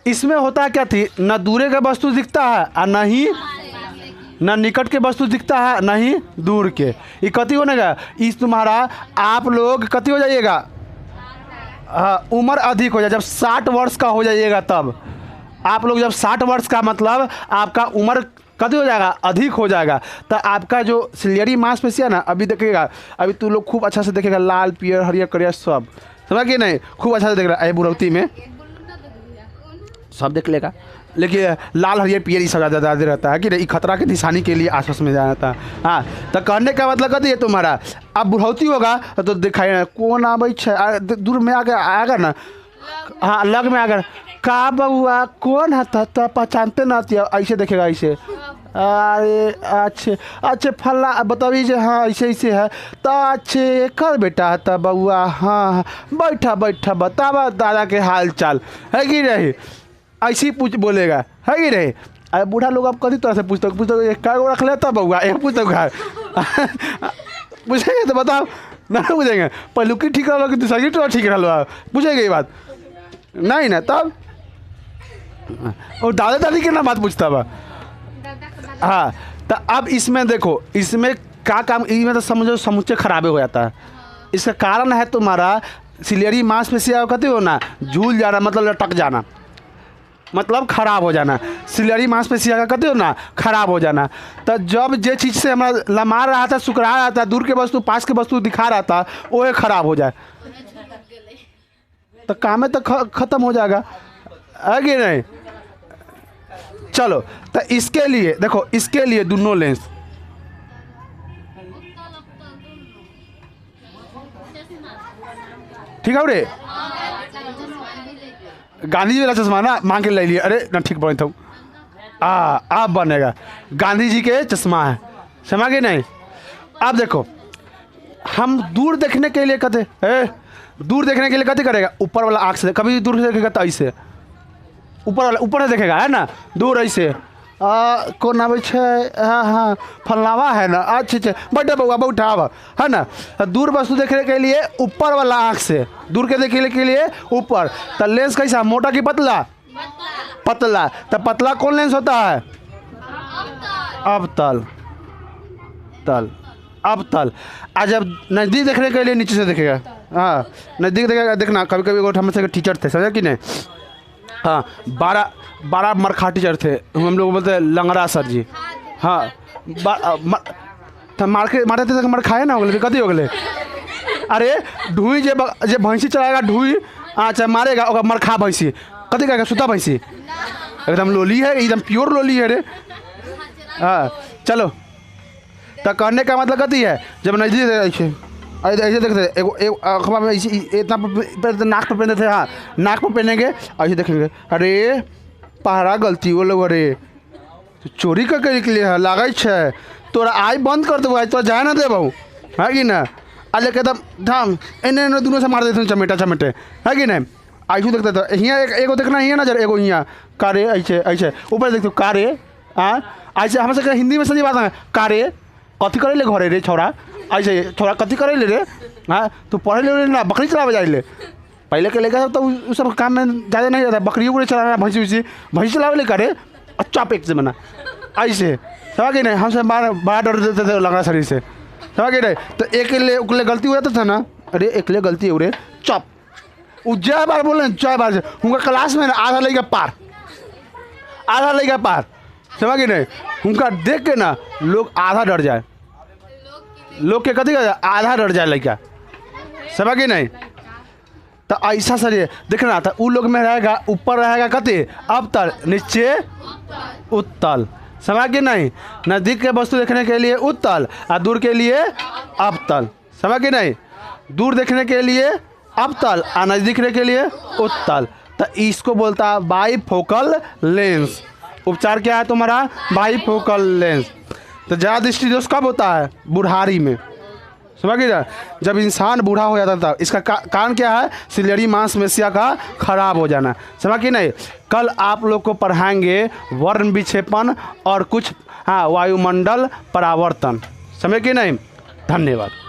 इसमें होता है क्या थी, न दूरे का वस्तु दिखता है और न ही न निकट के वस्तु दिखता है न ही दूर के। ये कति होने का, इस तुम्हारा आप लोग कति हो जाइएगा, उम्र अधिक हो जाए, जब 60 वर्ष का हो जाइएगा तब आप लोग, जब 60 वर्ष का मतलब आपका उम्र कति हो जाएगा, अधिक हो जाएगा। तो आपका जो सिलियरी मांसपेशियाँ ना अभी देखेगा, अभी तू लोग खूब अच्छा से देखेगा, लाल पियर हरियर करियर सब, समझा कि नहीं, खूब अच्छा से देख रहा है। बुढ़ौती में सब देख लेगा, लेकिन लाल हरियर पियर ये सब ज़्यादा रहता है कि नहीं, खतरा के निशानी के लिए आसपास में जाता है। हाँ तो कहने का मतलब कहती है तुम्हारा अब बुढ़ौती होगा तो दिखाई कौन आबै दूर में आगे आएगा ना, हाँ लग में आकर का बउआ कौन है, तो पहचानते ना, ऐसे देखेगा ऐसे, अरे अच्छे फल्ला बताइए जे हाँ ऐसे ऐसे है, तो अच्छे कर बेटा तो बउआ हाँ बैठा बैठा बतावा दादा के हाल चाल, है कि नहीं, ऐसे ही पूछ बोलेगा, है कि नहीं। अरे बूढ़ा लोग अब कभी तरह से पूछते क्या रख लेता बउआ, एक पूछते पूछेंगे तो बताओ ना पूछेंगे पहलुकी ठीक रहा कि दूसरा टोरा ठीक रहा पूछेंगे ये बात नहीं ना तब और दादा दादी के ना बात पूछता बा। हाँ तो अब इसमें देखो इसमें क्या काम इसमें तो समझो समुच्चय खराबे हो जाता है। इसका कारण है तुम्हारा सिलेरी मांसपेशियाँ कहते हो ना झूल जाना मतलब लटक जाना मतलब खराब हो जाना। सिलेरी मांसपेशियाँ का कहते हो ना खराब हो जाना। तो जब जे चीज़ से हमारा लमा रहा था सुकरा रहा था दूर के वस्तु पास के वस्तु दिखा रहा था वो खराब हो जाए तो काम है तो ख़त्म हो जाएगा है कि नहीं। चलो तो इसके लिए देखो इसके लिए दोनों लेंस ठीक है रे गांधी जी वाला चश्मा ना मांग के ले लिए अरे ना ठीक बने था आप बनेगा गांधी जी के चश्मा है समझ गए नहीं। अब देखो हम दूर देखने के लिए कहते दूर देखने के लिए कहते करेगा ऊपर वाला आँख से कभी दूर से देखेगा तो ऐसे ऊपर वाला ऊपर से देखेगा है ना दूर ऐसे कौन आवे छे हाँ हाँ फलनावा है ना अच्छे अच्छे बड़े बउआ बैठाव है ना। दूर वस्तु देखने के लिए ऊपर वाला आँख से दूर के देखने के लिए ऊपर। तो लेंस कैसा मोटा कि पतला पतला। तो पतला कौन लेंस होता है अवतल तल अवतल। आज जब नज़दीक देखने के लिए नीचे से देखेगा हाँ नज़दीक देखेगा देखना कभी कभी हम से टीचर थे समझा कि नहीं। हाँ 12 मरखा टीचर थे हम लोग बोलते हैं लंगड़ा सर जी। हाँ मारते थे मर खाए ना हो गए कथी हो गए अरे ढूई जे भैंसी चलाएगा ढूई अच्छा मारेगा और मरखा भैंसी कथी कहेगा सुता भैंसी एकदम लोली है एकदम प्योर लोली है रे। हाँ चलो तो कहने का मतलब कथी है जब नजदीक ऐसे देखते एगो अखबार में ऐसे इतना नाक पर पहनते थे। हाँ नाक पर पहनेंगे ऐसे देखेंगे अरे पहरा गलती वो लोग अरे चोरी करके निकले है लागै छे तोरा आई बंद कर देबो तो जाए ना देबो है कि ना अरे एकदम धाम एने दोनों से मार देते चमेटा चमेटे है कि नहीं। ऐसे देखते तो हियाँ एगो देखना हियाँ नजर एगो हियाँ कारे ऐसे ऐसे ऊपर देखते कारे हाँ ऐसे हम से हिंदी में सही बात है कारे कथी करे ले घरे रे छौरा ऐसे छौरा कथी करे ले रे हाँ तू पढ़े ले ना बकरी चलावे जाए ले पहले के लेकर तो उस सब काम में ज़्यादा नहीं जाता बकरियों को चलाना भैंसी भैंसी चलावे ले करे अच्छा पेट से बना ऐसे समझ गए नहीं हमसे बड़ा डर देते थे लंगड़ा शरीर से समझ गए नहीं। तो एक ले गलती हो जाता था ना अरे एक ले गलती हो रे चप जय बार बोले जय बार से उनका क्लास में आधा लेगा पार समझ गए नहीं। उनका देख के ना लोग आधा डर जाए लोग के कथी आधा डर जाए लड़का समझ गए नहीं। तो ऐसा सर देखना था उन लोग में रहेगा ऊपर रहेगा कथी अवतल नीचे उत्तल समझ गए नहीं। नज़दीक के वस्तु देखने के लिए उत्तल और दूर के लिए अवतल समझ गए नहीं। दूर देखने के लिए अवतल और नज़दीक देखने के लिए उत्तल। तो इसको बोलता है बाईफोकल लेंस। उपचार क्या है तुम्हारा बाईफोकल लेंस। तो ज़्यादा दृष्टि दोष कब होता है बुढ़ारी में समझ गए जब इंसान बूढ़ा हो जाता था। इसका कारण क्या है सिलेरी मांसपेशियाँ का खराब हो जाना समझ गए नहीं। कल आप लोग को पढ़ाएंगे वर्ण विक्षेपण और कुछ हाँ वायुमंडल परावर्तन समझ गए नहीं। धन्यवाद।